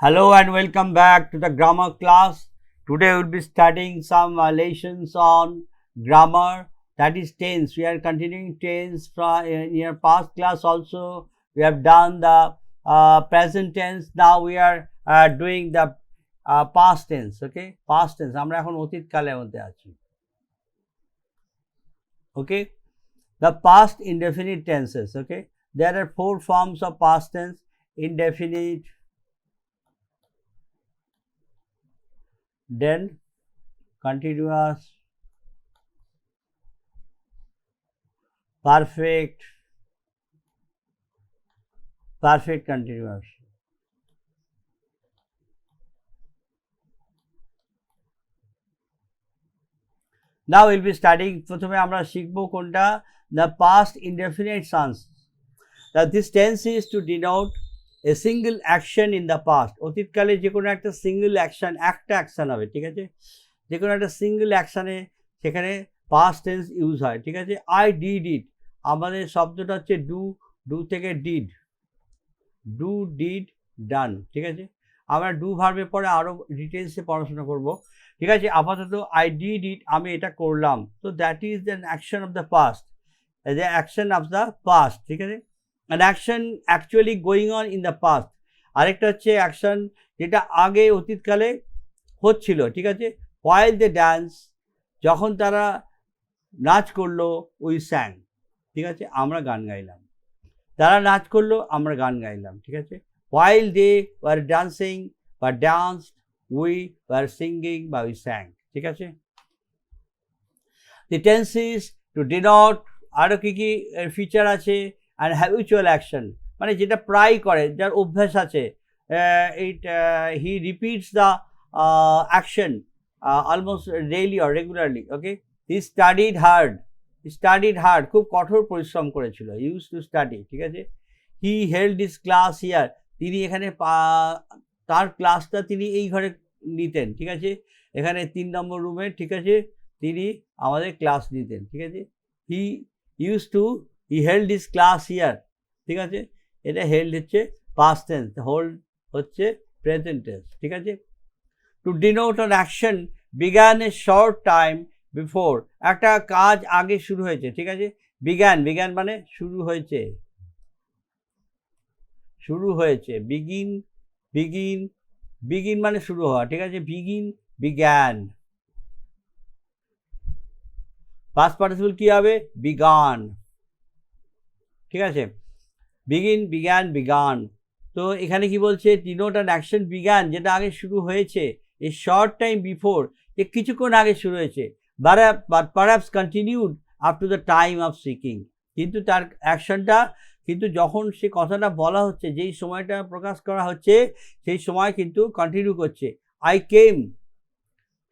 Hello and welcome back to the grammar class. Today we will be studying some lessons on grammar, that is tense. We are continuing tense from in your past class also. We have done the present tense. Now we are doing the past tense. Okay, past tense. আমরা এখন অতীত কালের মধ্যে আছি. Okay, the past indefinite tenses. Okay, there are 4 forms of past tense: indefinite, then continuous, perfect continuous. Now we will be studying প্রথমে আমরা শিখব কোনটা, the past indefinite tense. That this tense is to denote a single action in the past. অতীতকালে যে কোনো একটা single action, একটা action হবে, ঠিক আছে, যে কোনো একটা সিঙ্গেল অ্যাকশানে সেখানে পাস্ট টেন্স ইউজ হয়, ঠিক আছে। আই ডিড ইট, আমাদের শব্দটা হচ্ছে ডু থেকে ডিড, ডু ডিড ডান, ঠিক আছে। আমরা ডু ভার্বের পরে আরও ডিটেলসে পড়াশোনা করব, ঠিক আছে। আপাতত আই ডিড ইট, আমি এটা করলাম, তো that is than action of the past, the action of the past, ঠিক আছে। an action actually going on in the past. আরেকটা হচ্ছে অ্যাকশন যেটা আগে অতীতকালে হচ্ছিল, ঠিক আছে। while they dance, যখন তারা নাচ করলো, we sang, ঠিক আছে, আমরা গান গাইলাম। তারা নাচ করলো, আমরা গান গাইলাম, ঠিক আছে। while they were dancing বা danced, we were singing বা we sang, ঠিক আছে। the tenses to denote, আরও কী কী ফিচার আছে, and habitual action, মানে যেটা প্রায় করে, যার অভ্যাস আছে, he repeats the action almost daily or regularly. Okay, he studied hard, খুব কঠোর পরিশ্রম করেছিল, used to study, ঠিক আছে। he held his class here, তিনি এখানে তার ক্লাসটা তিনি এই ঘরে নিতেন, ঠিক আছে, এখানে 3 নম্বর রুমে, ঠিক আছে, তিনি আমাদের ক্লাস নিতেন, ঠিক আছে। he held his class here, ঠিক আছে, এটা held হচ্ছে past tense, hold হচ্ছে present tense, ঠিক আছে। to denote an action began a short time before, একটা কাজ আগে শুরু হয়েছে, ঠিক আছে। began মানে শুরু হয়েছে, begin মানে শুরু হওয়া, ঠিক আছে। began, past participle কি হবে, began, ঠিক আছে। began, তো এখানে কি বলছে, denote an action began, যেটা আগে শুরু হয়েছে, a short time before, যে কিছুক্ষণ আগে শুরু হয়েছে, but perhaps continued up to the time of seeking, কিন্তু তার অ্যাকশনটা, কিন্তু যখন সে কথাটা বলা হচ্ছে, যেই সময়টা প্রকাশ করা হচ্ছে, সেই সময় কিন্তু কন্টিনিউ করছে। I came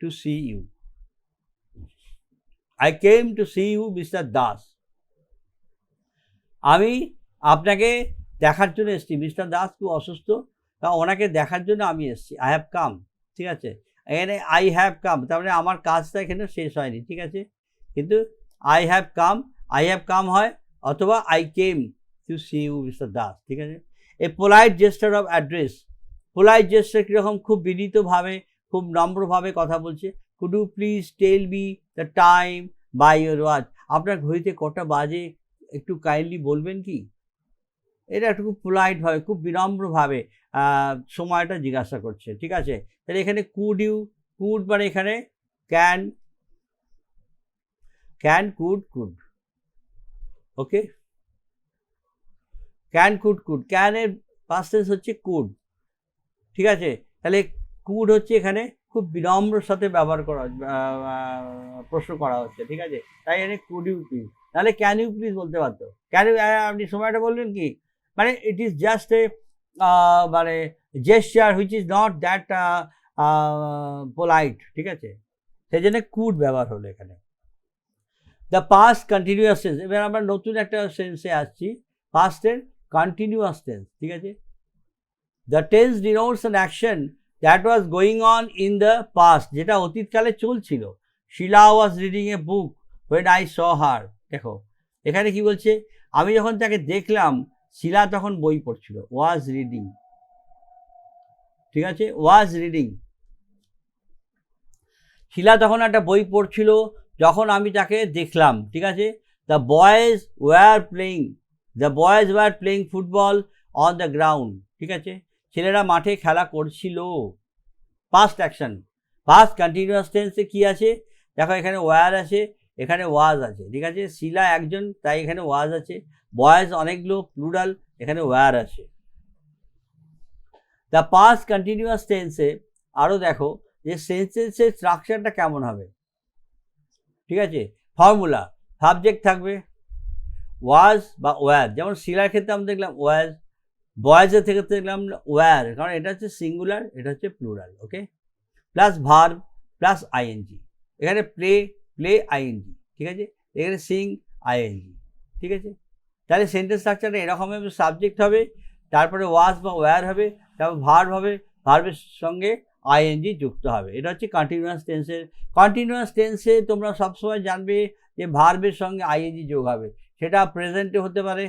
to see you Mr. Das, আমি আপনাকে দেখার জন্য এসেছি, মিস্টার দাস খুব অসুস্থ, তা ওনাকে দেখার জন্য আমি এসেছি, আই হ্যাভ কাম, ঠিক আছে। এখানে আই হ্যাভ কাম, তার মানে আমার কাজটা এখানে শেষ হয়নি, ঠিক আছে, কিন্তু আই হ্যাভ কাম হয়, অথবা I came to see you mister Das, ঠিক আছে। A polite gesture of address, polite gesture কীরকম, খুব বিনীতভাবে, খুব নম্রভাবে কথা বলছে। Could you please tell me the time by your watch, আপনার ঘড়িতে কটা বাজে একটু কাইন্ডলি বলবেন কি, এটা একটু খুব পোলাইটভাবে, খুব বিনম্রভাবে সময়টা জিজ্ঞাসা করছে, ঠিক আছে। তাহলে এখানে কুড মানে এখানে ক্যান, কুড, ওকে, ক্যানের পাস্ট টেন্স হচ্ছে কুড, ঠিক আছে। তাহলে কুড হচ্ছে এখানে খুব বিনম্র সাথে ব্যবহার করা, প্রশ্ন করা হচ্ছে, ঠিক আছে, তাই এখানে কুড ইউ প্লিজ, তাহলে ক্যান ইউ প্লিজ বলতে পারতো, আপনি সময়টা বলবেন কি, মানে ইট ইজ জাস্ট এ মানে gesture which is not that polite, ঠিক আছে, সেই জন্য কুড ব্যবহার হলো এখানে। দ্য পাস্ট কন্টিনিউয়াস টেন্স, এবার আমরা নতুন একটা সেন্সে আসছি, পাস্টের কন্টিনিউয়াস টেন্স, ঠিক আছে। The tense denotes an action that was going on in the past, যেটা অতীতকালে চলছিল। Sheela was reading a book when I saw her, দেখো এখানে কি বলছে, আমি যখন তাকে দেখলাম, শিলা তখন বই পড়ছিল, ওয়াজ রিডিং, ঠিক আছে, ওয়াজ রিডিং। শিলা তখন একটা বই পড়ছিল যখন আমি তাকে দেখলাম, ঠিক আছে। The boys were playing football on the ground, ঠিক আছে, ছেলেরা মাঠে খেলা করছিল। পাস্ট অ্যাকশন, পাস্ট কন্টিনিউয়াস টেন্সে কি আছে দেখো, এখানে ওয়ার আছে, এখানে ওয়াজ আছে, ঠিক আছে। শিলা একজন, তাই এখানে ওয়াজ আছে। বয়েজ অনেকগুলো, প্লুরাল, এখানে ওয়ার আছে। দ্য পাস্ট কন্টিনিউয়াস টেন্সে আরও দেখো যে সেন্টেন্সের স্ট্রাকচারটা কেমন হবে, ঠিক আছে। ফর্মুলা, সাবজেক্ট থাকবে ওয়াজ বা ওয়ার, যেমন শিলার ক্ষেত্রে আমরা দেখলাম ওয়াজ, বয়েজের ক্ষেত্রে দেখলাম ওয়ার, কারণ এটা হচ্ছে সিঙ্গুলার, এটা হচ্ছে প্লুরাল, ওকে। প্লাস ভার্ব প্লাস আইএনজি, এখানে প্লে আইএনজি, ঠিক আছে, এখানে সিং আইএনজি, ঠিক আছে। তাহলে সেন্টেন্স স্ট্রাকচারটা এরকম হবে, সাবজেক্ট হবে, তারপরে ওয়াজ বা ওয়্যার হবে, তারপর ভার্ব হবে, ভার্বের সঙ্গে আইএনজি যুক্ত হবে। এটা হচ্ছে কন্টিনিউয়াস টেন্সের। কন্টিনিউয়াস টেন্সে তোমরা সবসময় জানবে যে ভার্বের সঙ্গে আইএনজি যোগ হবে, সেটা প্রেজেন্টে হতে পারে,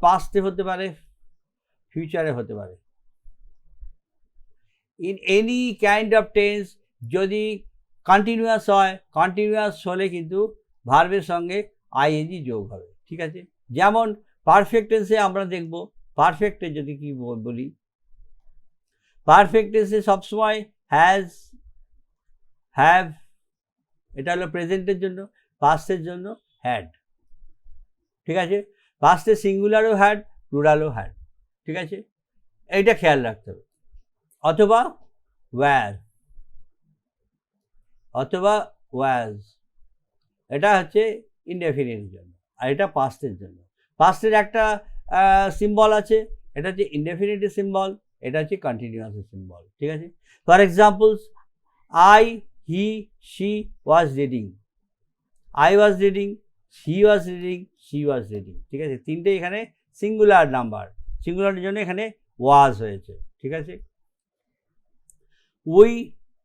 পাস্টে হতে পারে, ফিউচারে হতে পারে। In any kind of tense যদি কন্টিনিউয়াস হয়, কন্টিনিউয়াস হলে কিন্তু ভার্বের সঙ্গে আইএনজি যোগ হবে, ঠিক আছে। যেমন পারফেক্ট টেন্সে আমরা দেখব, পারফেক্টে যদি কি বলি, পারফেক্ট টেন্সে সবসময় হ্যাজ, হ্যাভ, এটা হলো প্রেজেন্টের জন্য, পাস্টের জন্য হ্যাড, ঠিক আছে। পাস্টে সিঙ্গুলারও হ্যাড, প্লুরালও হ্যাড, ঠিক আছে, এইটা খেয়াল রাখতে হবে। অথবা ওয়্যার, অথবা ওয়াজ, এটা হচ্ছে ইনডেফিনিটের জন্য, আর এটা পাস্টের জন্য। পাস্টের একটা সিম্বল আছে, এটা হচ্ছে ইনডেফিনিটের সিম্বল, এটা হচ্ছে কন্টিনিউয়াসের সিম্বল, ঠিক আছে। For examples, I, he, she was reading, I was reading, he was reading, she was reading, ঠিক আছে। তিনটে এখানে সিঙ্গুলার নাম্বার, সিঙ্গুলারের জন্য এখানে ওয়াজ হয়েছে, ঠিক আছে। We,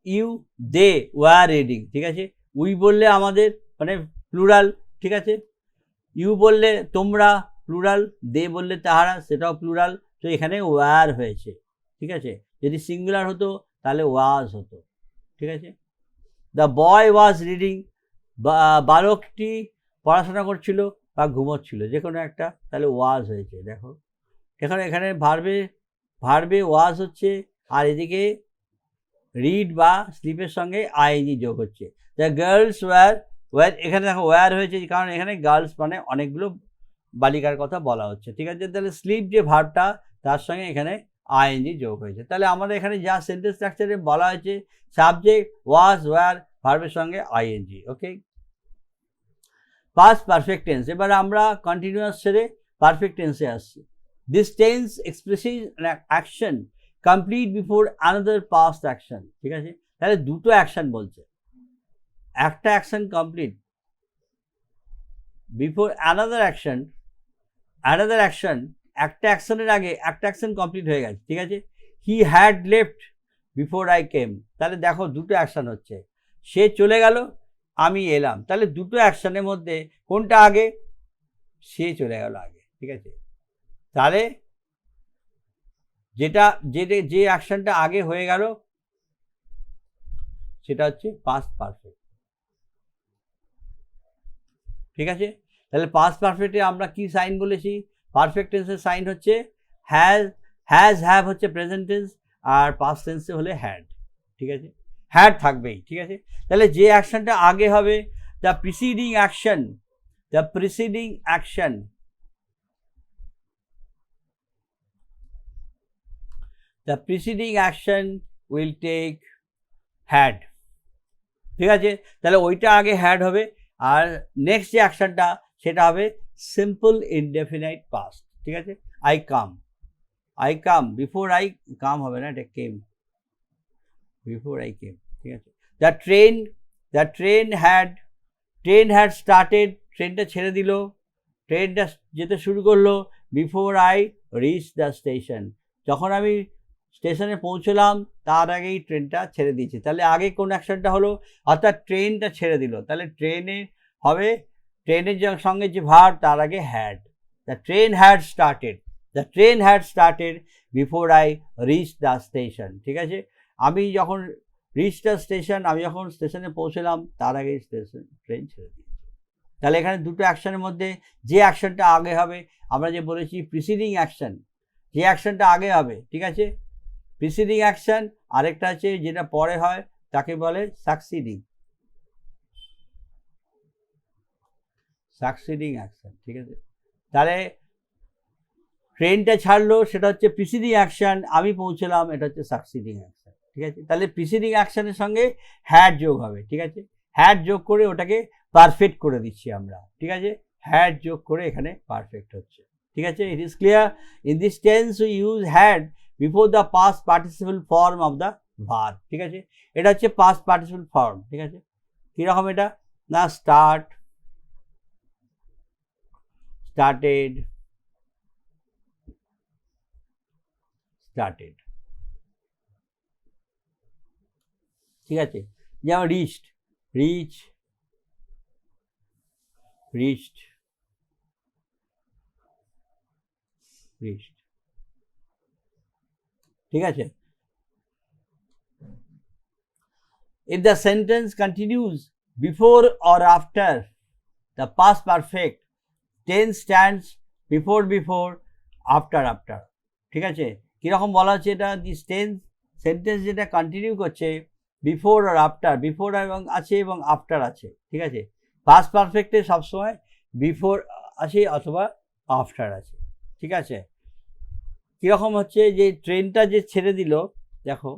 you, they were reading, ঠিক আছে। উই বললে আমাদের মানে প্লুরাল, ঠিক আছে। ইউ বললে তোমরা, প্লুরাল। দে বললে তাহারা, সেটাও প্লুরাল। তো এখানে ওয়ার হয়েছে, ঠিক আছে। যদি সিঙ্গুলার হতো তাহলে ওয়াজ হতো, ঠিক আছে। দ্য বয় ওয়াজ রিডিং, বালকটি পড়াশোনা করছিল বা ঘুমোচ্ছিল, যে কোনো একটা, তাহলে ওয়াজ হয়েছে। দেখো এখানে ভার্বে ওয়াজ হচ্ছে, আর এদিকে রিড বা স্লিপের সঙ্গে আইএনজি যোগ হচ্ছে। দ্য গার্লস ওয়্যার, এখানে দেখো ওয়্যার হয়েছে, কারণ এখানে গার্লস মানে অনেকগুলো বালিকার কথা বলা হচ্ছে, ঠিক আছে। তাহলে স্লিপ যে ভার্বটা, তার সঙ্গে এখানে আইএনজি যোগ হয়েছে। তাহলে আমাদের এখানে যা সেন্টেন্স স্ট্রাকচারে বলা হয়েছে, সাবজেক্ট ওয়াজ, ওয়্যার, ভার্বের সঙ্গে আইএনজি, ওকে। পাস্ট পারফেক্ট টেন্স, এবার আমরা কন্টিনিউয়াস ছেড়ে পারফেক্ট টেন্সে আসছি। This tense expressing action complete before another past action, ঠিক আছে। তাহলে দুটো অ্যাকশন বলছে, একটা action complete before another action, একটা অ্যাকশনের আগে একটা অ্যাকশন কমপ্লিট হয়ে গেছে, ঠিক আছে। He had left before I came, তাহলে দেখো দুটো অ্যাকশন হচ্ছে, সে চলে গেল, আমি এলাম, তাহলে দুটো অ্যাকশনের মধ্যে কোনটা আগে, সে চলে গেল আগে, ঠিক আছে। তাহলে যে অ্যাকশনটা আগে হয়ে গেল সেটা হচ্ছে পাস্ট পারফেক্ট, ঠিক আছে। তাহলে পাস্ট পারফেক্টে আমরা কি সাইন বলেছি, পারফেক্ট টেন্সের সাইন হচ্ছে হ্যাভ হচ্ছে প্রেজেন্ট টেন্স, আর পাস্ট টেন্সে হলে হ্যাড, ঠিক আছে। হ্যাড থাকবেই, ঠিক আছে। তাহলে যে অ্যাকশনটা আগে হবে, the preceding action will take had, ঠিক আছে। তাহলে ওইটা আগে হ্যাড হবে, আর নেক্সট যে অ্যাকশনটা সেটা হবে সিম্পল ইনডেফিনাইট পাস্ট, ঠিক আছে। I come, before I come হবে না, এটা কেম, বিফোর আই কেম, ঠিক আছে। দ্য ট্রেন হ্যাড স্টার্টেড, ট্রেনটা ছেড়ে দিল, ট্রেনটা যেতে শুরু করলো before I reach the station, যখন আমি স্টেশনে পৌঁছলাম তার আগেই ট্রেনটা ছেড়ে দিয়েছি। তাহলে আগে কোন অ্যাকশনটা হলো, অর্থাৎ ট্রেনটা ছেড়ে দিল, তাহলে ট্রেনে হবে ট্রেনের সঙ্গে যে ভার্ব, তার আগে had, the train had started, the train had started before I reach the station. ঠিক আছে, আমি যখন রিচ দ্য স্টেশন, আমি যখন স্টেশনে পৌঁছলাম তার আগে ট্রেন ছেড়ে দিয়েছে। তাহলে এখানে দুটো অ্যাকশনের মধ্যে যে অ্যাকশনটা আগে হবে, আমরা যে বলেছি প্রিসিডিং অ্যাকশন, যে অ্যাকশনটা আগে হবে, ঠিক আছে, প্রিসিডিং অ্যাকশন, আরেকটা আছে যেটা পরে হয় তাকে বলে সাকসিডিং অ্যাকশন। ঠিক আছে, তাহলে ট্রেনটা ছাড়লো সেটা হচ্ছে প্রিসিডিং অ্যাকশন, আমি পৌঁছলাম এটা হচ্ছে সাকসিডিং অ্যাকশন। ঠিক আছে, তাহলে প্রিসিডিং অ্যাকশনের সঙ্গে হ্যাড যোগ হবে। ঠিক আছে, হ্যাড যোগ করে ওটাকে পারফেক্ট করে দিচ্ছি আমরা। ঠিক আছে, হ্যাড যোগ করে এখানে পারফেক্ট হচ্ছে। ঠিক আছে, it is clear. In this tense we use had before the past participle form of the verb. ঠিক আছে, এটা হচ্ছে পাস্ট পার্টিসিপল ফর্ম। ঠিক আছে, কীরকম এটা না, started, ঠিক আছে, যেমন reached, ঠিক আছে। If the sentence continues before or after the past perfect, tense stands before, after। ঠিক আছে, কীরকম বলা হচ্ছে এটা, দিস সেন্টেন্স যেটা কন্টিনিউ করছে বিফোর আর আফটার, বিফোর এবং আছে এবং আফটার আছে। ঠিক আছে, পাস্ট পারফেক্টে সবসময় বিফোর আছে অথবা আফটার আছে। ঠিক আছে, কীরকম হচ্ছে যে ট্রেনটা যে ছেড়ে দিল, দেখো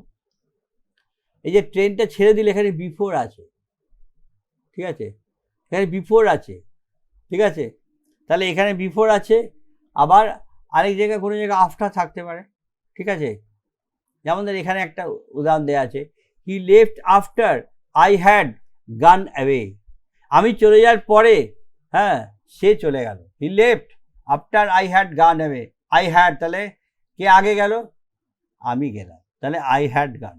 এই যে ট্রেনটা ছেড়ে দিলে এখানে বিফোর আছে। ঠিক আছে, এখানে বিফোর আছে। ঠিক আছে, তাহলে এখানে বিফোর আছে, আবার আরেক জায়গায় কোনো জায়গায় আফটার থাকতে পারে। ঠিক আছে, যেমন এখানে একটা উদাহরণ দেওয়া আছে, he left after I had গান অ্যাওয়ে, আমি চলে যাওয়ার পরে, হ্যাঁ, সে চলে গেল। He left after I had গান অ্যাওয়ে, আই হ্যাড, তাহলে কে আগে গেল, আমি গেলাম, তাহলে আই হ্যাড গান।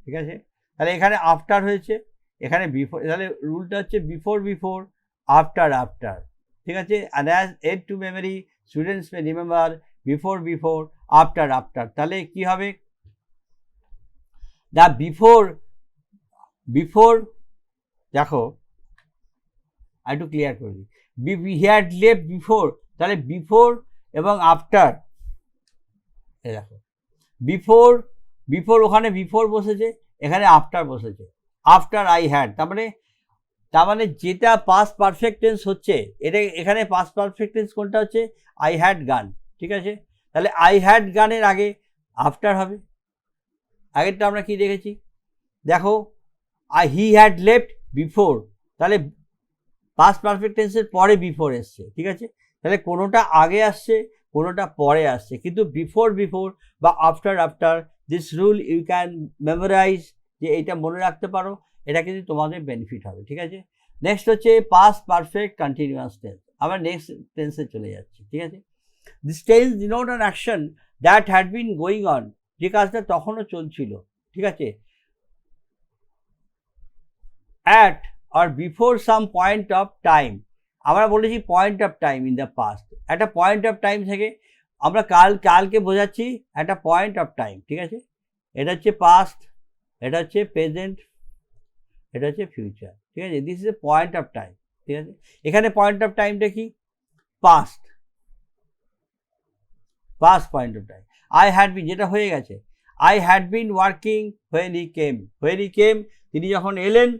ঠিক আছে, তাহলে এখানে আফটার হয়েছে, এখানে বিফোর, তাহলে রুলটা হচ্ছে বিফোর, আফটার। ঠিক আছে, and as aid to memory students may remember before, after। তাহলে কি হবে, দা বিফোর দেখো একটু ক্লিয়ার করে দিই, হি হ্যাড লেফট বিফোর, তাহলে বিফোর এবং আফটার, দেখো বিফোর ওখানে বিফোর বসেছে, এখানে আফটার বসেছে, আফটার আই হ্যাড, তার মানে যেটা পাস্ট পারফেক্ট টেন্স হচ্ছে, এটা এখানে পাস্ট পারফেক্ট টেন্স কোনটা হচ্ছে, আই হ্যাড গান। ঠিক আছে, তাহলে আই হ্যাড গানের আগে আফটার হবে। আগেরটা আমরা কি দেখেছি, দেখো হি হ্যাড লেফট বিফোর, তাহলে পাস্ট পারফেক্ট টেন্সের পরে বিফোর এসছে। ঠিক আছে, তাহলে কোনোটা আগে আসছে, কোনোটা পরে আসছে, কিন্তু বিফোর বা after, this rule you can memorise, যে এইটা মনে রাখতে পারো, এটা কিন্তু তোমাদের বেনিফিট হবে। ঠিক আছে, নেক্সট হচ্ছে পাস্ট পারফেক্ট কন্টিনিউয়াস টেন্স। আবার নেক্সট টেন্সে চলে যাচ্ছি। ঠিক আছে, this tense denote an action that had been going on, যে কাজটা তখনও চলছিল। ঠিক আছে, at or before some point of time, আমরা বলেছি point of time in the past, একটা পয়েন্ট অফ টাইম থেকে আমরা কালকে বোঝাচ্ছি একটা পয়েন্ট অফ টাইম। ঠিক আছে, এটা হচ্ছে পাস্ট, এটা হচ্ছে প্রেজেন্ট, এটা হচ্ছে ফিউচার। ঠিক আছে, this is a point of time. ঠিক আছে, এখানে পয়েন্ট অফ টাইমটা কি, past point of time. I had been, যেটা হয়ে গেছে, I had been working when he came, তিনি যখন এলেন,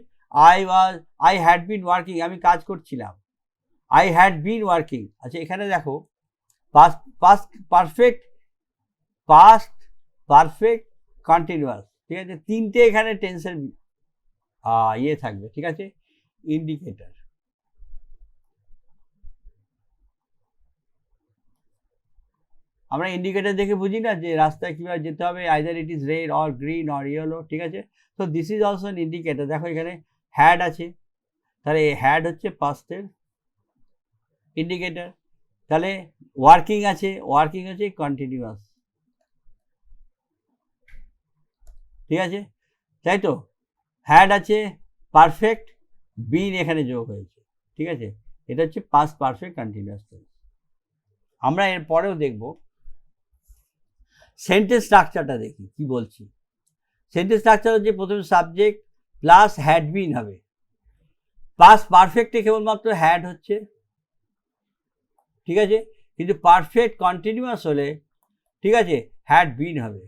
আই হ্যাড বিন ওয়ার্কিং, আমি কাজ করছিলাম, আই হ্যাড বিন ওয়ার্কিং। আচ্ছা, এখানে দেখো পাস্ট পারফেক্ট কন্টিনিউয়াস। ঠিক আছে, তিনটে এখানে টেন্সের ইয়ে থাকবে। ঠিক আছে, ইন্ডিকেটর, আমরা ইন্ডিকেটর দেখে বুঝি না যে রাস্তায় কীভাবে যেতে হবে, either it is red or green or yellow. ঠিক আছে, তো this is also an indicator. দেখো এখানে হ্যাড আছে, তাহলে হ্যাড হচ্ছে পাস্টের ইন্ডিকেটর, তাহলে ওয়ার্কিং আছে, ওয়ার্কিং হচ্ছে কন্টিনিউয়াস। ঠিক আছে, তাই তো, হ্যাড আছে পারফেক্ট, বিন এখানে যোগ হয়েছে। ঠিক আছে, এটা হচ্ছে পাস্ট পারফেক্ট কন্টিনিউয়াস টেন্স। আমরা এর পরেও দেখব সেন্টেন্স স্ট্রাকচারটা দেখি কি বলছি। সেন্টেন্স স্ট্রাকচার হচ্ছে প্রথমে সাবজেক্ট প্লাস হ্যাড বিন হবে, পাস্ট পারফেক্টে কেবলমাত্র হ্যাড হচ্ছে, ঠিক আছে, কিন্তু পারফেক্ট কন্টিনিউয়াস হলে ঠিক আছে হ্যাড বিন হবে,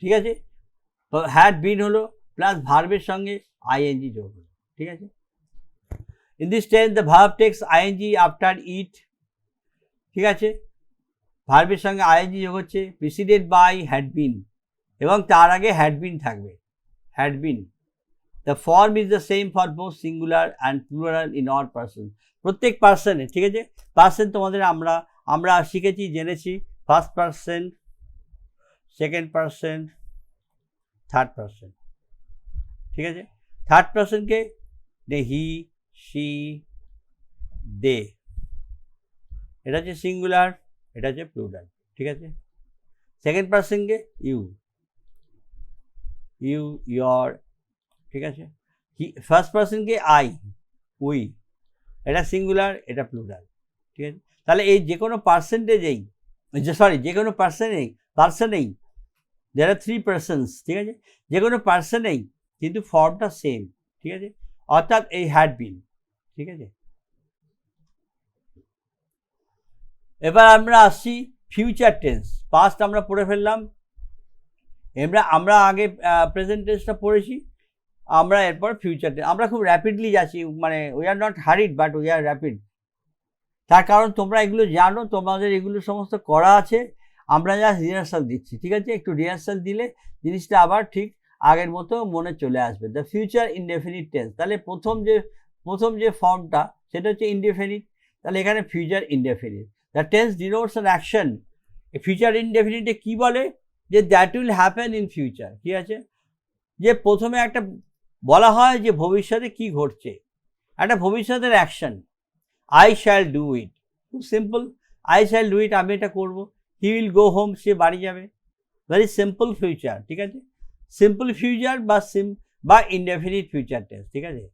ঠিক আছে, তো হ্যাড বিন হলো প্লাস ভার্বের সঙ্গে আইএনজি যোগ হলো, ঠিক আছে। In this tense the verb takes I N G after it, ঠিক আছে, ভার্বের সঙ্গে আইএনজি যোগ হচ্ছে, প্রিসিডেড বাই হ্যাড বিন, এবং তার আগে হ্যাড বিন থাকবে, had been. The form is the same for both singular and plural in all person, প্রত্যেক পার্সনে, ঠিক আছে। পার্সন তোমাদের আমরা শিখেছি, জেনেছি, first person, second person, third person, ঠিক আছে। থার্ড পার্সনকে হি, শি, দে, এটা হচ্ছে সিঙ্গুলার, এটা হচ্ছে প্লুরাল, ঠিক আছে। সেকেন্ড পার্সনকে ইউ, ইয়র, ঠিক আছে। ফার্স্ট পার্সনকে আই, উই, এটা সিঙ্গুলার, এটা প্লুরাল, ঠিক আছে। তাহলে এই যে কোনো পার্সেন্টেজেই, যে কোনো পার্সনেই দেয়ার আর 3 পার্সনস, ঠিক আছে, যে কোনো পার্সনেই কিন্তু ফর্মটা সেম, ঠিক আছে, অর্থাৎ এই হ্যাড বিন, ঠিক আছে। এবার আমরা আসছি ফিউচার টেন্স। পাস্ট আমরা পড়ে ফেললাম, আমরা আগে প্রেজেন্ট টেন্সটা পড়েছি, আমরা এরপর ফিউচার টেন্স, আমরা খুব র্যাপিডলি যাচ্ছি, মানে we are not হারিড but we are rapid. তার কারণ তোমরা এগুলো জানো, তোমাদের এগুলো সমস্ত করা আছে, আমরা জাস্ট রিহার্সাল দিচ্ছি, ঠিক আছে। একটু রিহার্সাল দিলে জিনিসটা আবার ঠিক আগের মতো মনে চলে আসবে। দ্য ফিউচার ইনডেফিনিট টেন্স, তাহলে প্রথম যে ফর্মটা সেটা হচ্ছে ইনডেফিনিট, তাহলে এখানে future indefinite. The tense denotes an action. Future ইনডেফিনিটে কী বলে, যে that will happen in future, ঠিক আছে, যে প্রথমে একটা বলা হয় যে ভবিষ্যতে কি ঘটছে, একটা ভবিষ্যতের action, I shall do it, খুব simple, I shall do it, আমি এটা করবো। হি উইল গো হোম, সে বাড়ি যাবে, ভেরি সিম্পল ফিউচার, ঠিক আছে। সিম্পল ফিউচার বা ইনডেফিনিট ফিউচার টেন্স, ঠিক আছে,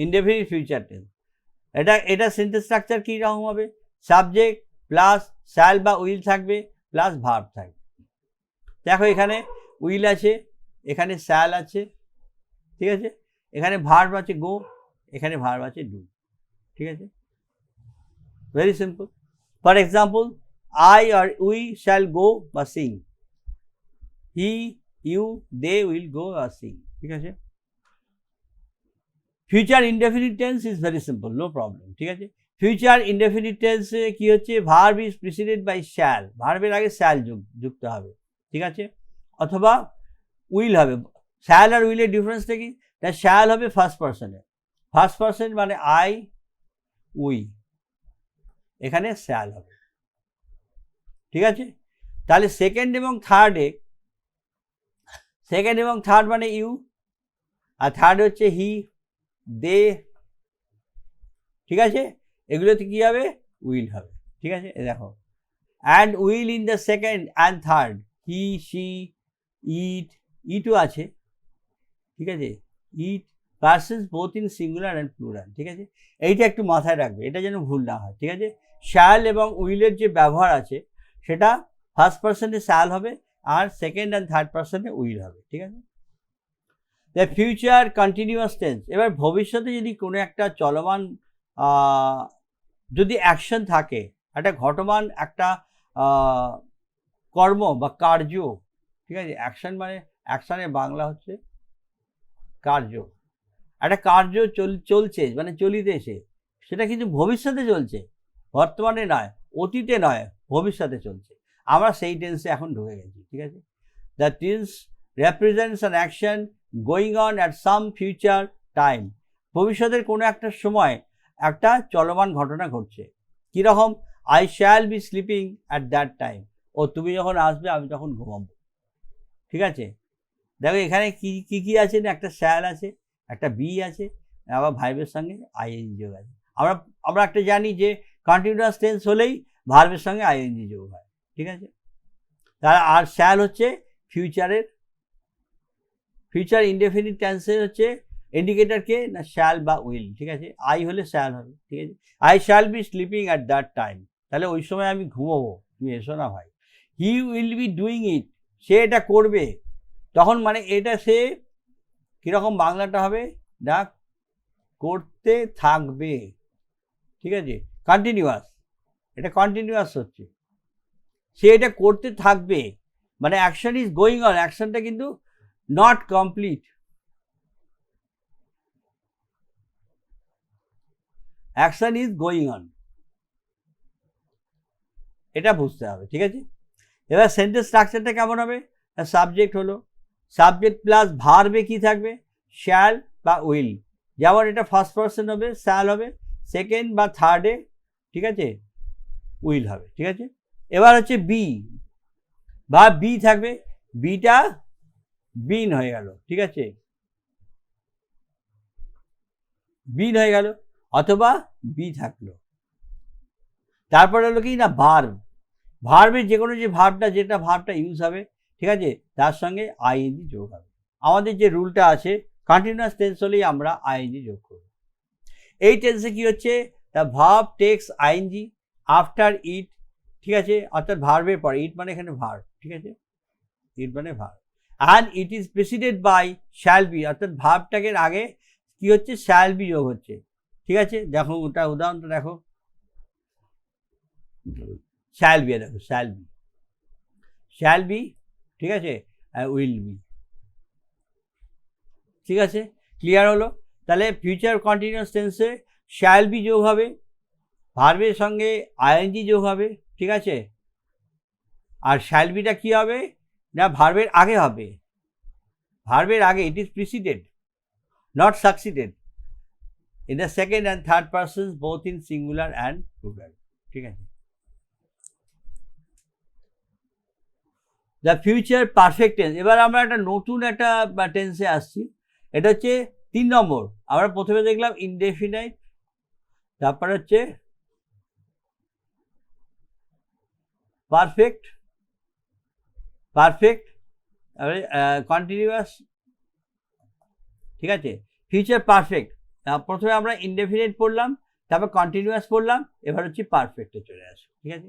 ইনডেফিনিট ফিউচার টেন্স। এটা সেন্টেন্স স্ট্রাকচার কী রকম হবে, সাবজেক্ট প্লাস শ্যাল বা উইল থাকবে প্লাস ভার্ব থাকবে। দেখো এখানে উইল আছে, এখানে শ্যাল আছে, ঠিক আছে, এখানে ভার্ব আছে গো, এখানে ভার্ব আছে ডু, ঠিক আছে, very simple. For example, I আর উই শ্যাল গো বা sing, he, you, they will go আর সিং, ঠিক আছে। Future indefinite tense is very simple, no problem, ঠিক আছে। ফিউচার ইনডেফিনিট টেন্সে কি হচ্ছে, verb is preceded by shall, ভার্বের আগে শ্যাল যুক্ত হবে, ঠিক আছে, অথবা উইল হবে। শ্যাল আর উইলের ডিফারেন্সটা কি, শ্যাল হবে ফার্স্ট পার্সনে, ফার্স্ট পার্সন মানে আই, উই, এখানে শ্যাল হবে, ঠিক আছে। তাহলে সেকেন্ড এবং থার্ড মানে ইউ, আর থার্ড হচ্ছে হি, দে, ঠিক আছে, এগুলোতে কি হবে, উইল হবে, ঠিক আছে। দেখো, and will in the second and third, he, she, ইটও আছে, ঠিক আছে, it, persons both in singular and plural, ঠিক আছে। এইটা একটু মাথায় রাখবে, এটা যেন ভুল না হয়, ঠিক আছে। শ্যাল এবং উইলের যে ব্যবহার আছে সেটা ফার্স্ট পার্সনে শ্যাল হবে আর সেকেন্ড অ্যান্ড থার্ড পার্সনে উইল হবে, ঠিক আছে। দ্য ফিউচার কন্টিনিউয়াস টেন্স, এবার ভবিষ্যতে যদি কোনো একটা চলমান যদি অ্যাকশন থাকে, একটা ঘটমান একটা কর্ম বা কার্য, ঠিক আছে, অ্যাকশন মানে অ্যাকশনের বাংলা হচ্ছে কার্য, একটা কার্য চলছে মানে চলিতেছে, সেটা কিন্তু ভবিষ্যতে চলছে, বর্তমানে নয়, অতীতে নয়, ভবিষ্যতে চলছে, আমরা সেই টেন্সে এখন ঢুকে গেছি, ঠিক আছে। The tense represents an action going on at some future time, ভবিষ্যতের কোনো একটা সময় একটা চলমান ঘটনা ঘটছে, কীরকম, I shall be sleeping at that time, ও তুমি যখন আসবে আমি তখন ঘুমাবো, ঠিক আছে। দেখো এখানে কি আছে না, একটা শ্যাল আছে, একটা বি আছে, আবার ভার্বের সঙ্গে আইএনজি যোগ আছে। আমরা একটা জানি যে কন্টিনিউয়াস টেন্স হলেই ভার্বের সঙ্গে আইএনজি যোগ হয়, ঠিক আছে। আর শ্যাল হচ্ছে ফিউচার ইনডেফিনিট টেন্সের হচ্ছে ইন্ডিকেটর কে না, শ্যাল বা উইল, ঠিক আছে। আই হলে শ্যাল হবে, ঠিক আছে, I shall be sleeping at that time, তাহলে ওই সময় আমি ঘুমোবো, তুমি এসো না ভাই, he will be doing it, সে এটা করবে, তখন মানে এটা সে কীরকম বাংলাটা হবে, না করতে থাকবে, ঠিক আছে, কন্টিনিউয়াস, এটা কন্টিনিউয়াস হচ্ছে, সে এটা করতে থাকবে, মানে অ্যাকশন ইজ গোয়িং অন, অ্যাকশনটা কিন্তু not complete, action is going on, এটা বুঝতে হবে, ঠিক আছে। এবার সেন্টেন্স স্ট্রাকচারটা কেমন হবে, সাবজেক্ট হলো, সাবজেক্ট প্লাস ভার্বে কি থাকবে, শ্যাল বা উইল, যেমন এটা ফার্স্ট পারসন হবে শ্যাল হবে, সেকেন্ড বা থার্ডে, ঠিক আছে, উইল হবে, ঠিক আছে। এবার হচ্ছে বি বা বি থাকবে, বিটা বিন হয়ে গেল, ঠিক আছে, বিন হয়ে গেল, অথবা বি থাকলো। তারপরে হলো কি না ভার্ব, ভার্বের যে কোনো যে ভার্বটা ইউজ হবে, ঠিক আছে, তার সঙ্গে আইএনজি যোগ হবে। আমাদের যে রুলটা আছে কন্টিনিউয়াস টেন্স হলেই আমরা আইএনজি যোগ করব। এই টেন্সে কি হচ্ছে, the verb takes I N G after it, ঠিক আছে, অর্থাৎ ভার্বের পরে, ইট মানে এখানে ভার্ব, ঠিক আছে, ইট মানে verb, and it is preceded by shall be, অর্থাৎ ভার্বটাকে আগে কি হচ্ছে, শ্যাল বি যোগ হচ্ছে, ঠিক আছে। দেখো ওটা উদাহরণটা দেখো, শ্যাল বি, দেখো শ্যাল বি, ঠিক আছে, উইল বি, ঠিক আছে, ক্লিয়ার হলো। তাহলে ফিউচার কন্টিনিউয়াস টেন্সে শ্যাল বি যোগ হবে, ভার্বের সঙ্গে আইএনজি যোগ হবে, ঠিক আছে, আর শ্যাল বিটা কী হবে না ভার্বের আগে হবে, ভার্বের আগে, it is preceded not succeeded in the second and third persons both in singular and plural, ঠিক আছে। দ্য ফিউচার পারফেক্ট টেন্স, এবার আমরা একটা নতুন একটা টেন্সে আসছি, এটা হচ্ছে 3 নম্বর। আমরা প্রথমে দেখলাম ইনডেফিনাইট, তারপর হচ্ছে পারফেক্ট, কন্টিনিউয়াস, ঠিক আছে, ফিউচার পারফেক্ট, প্রথমে আমরা ইনডেফিনাইট পড়লাম, তারপর কন্টিনিউয়াস পড়লাম, এবার হচ্ছে পারফেক্টে চলে আসে, ঠিক আছে।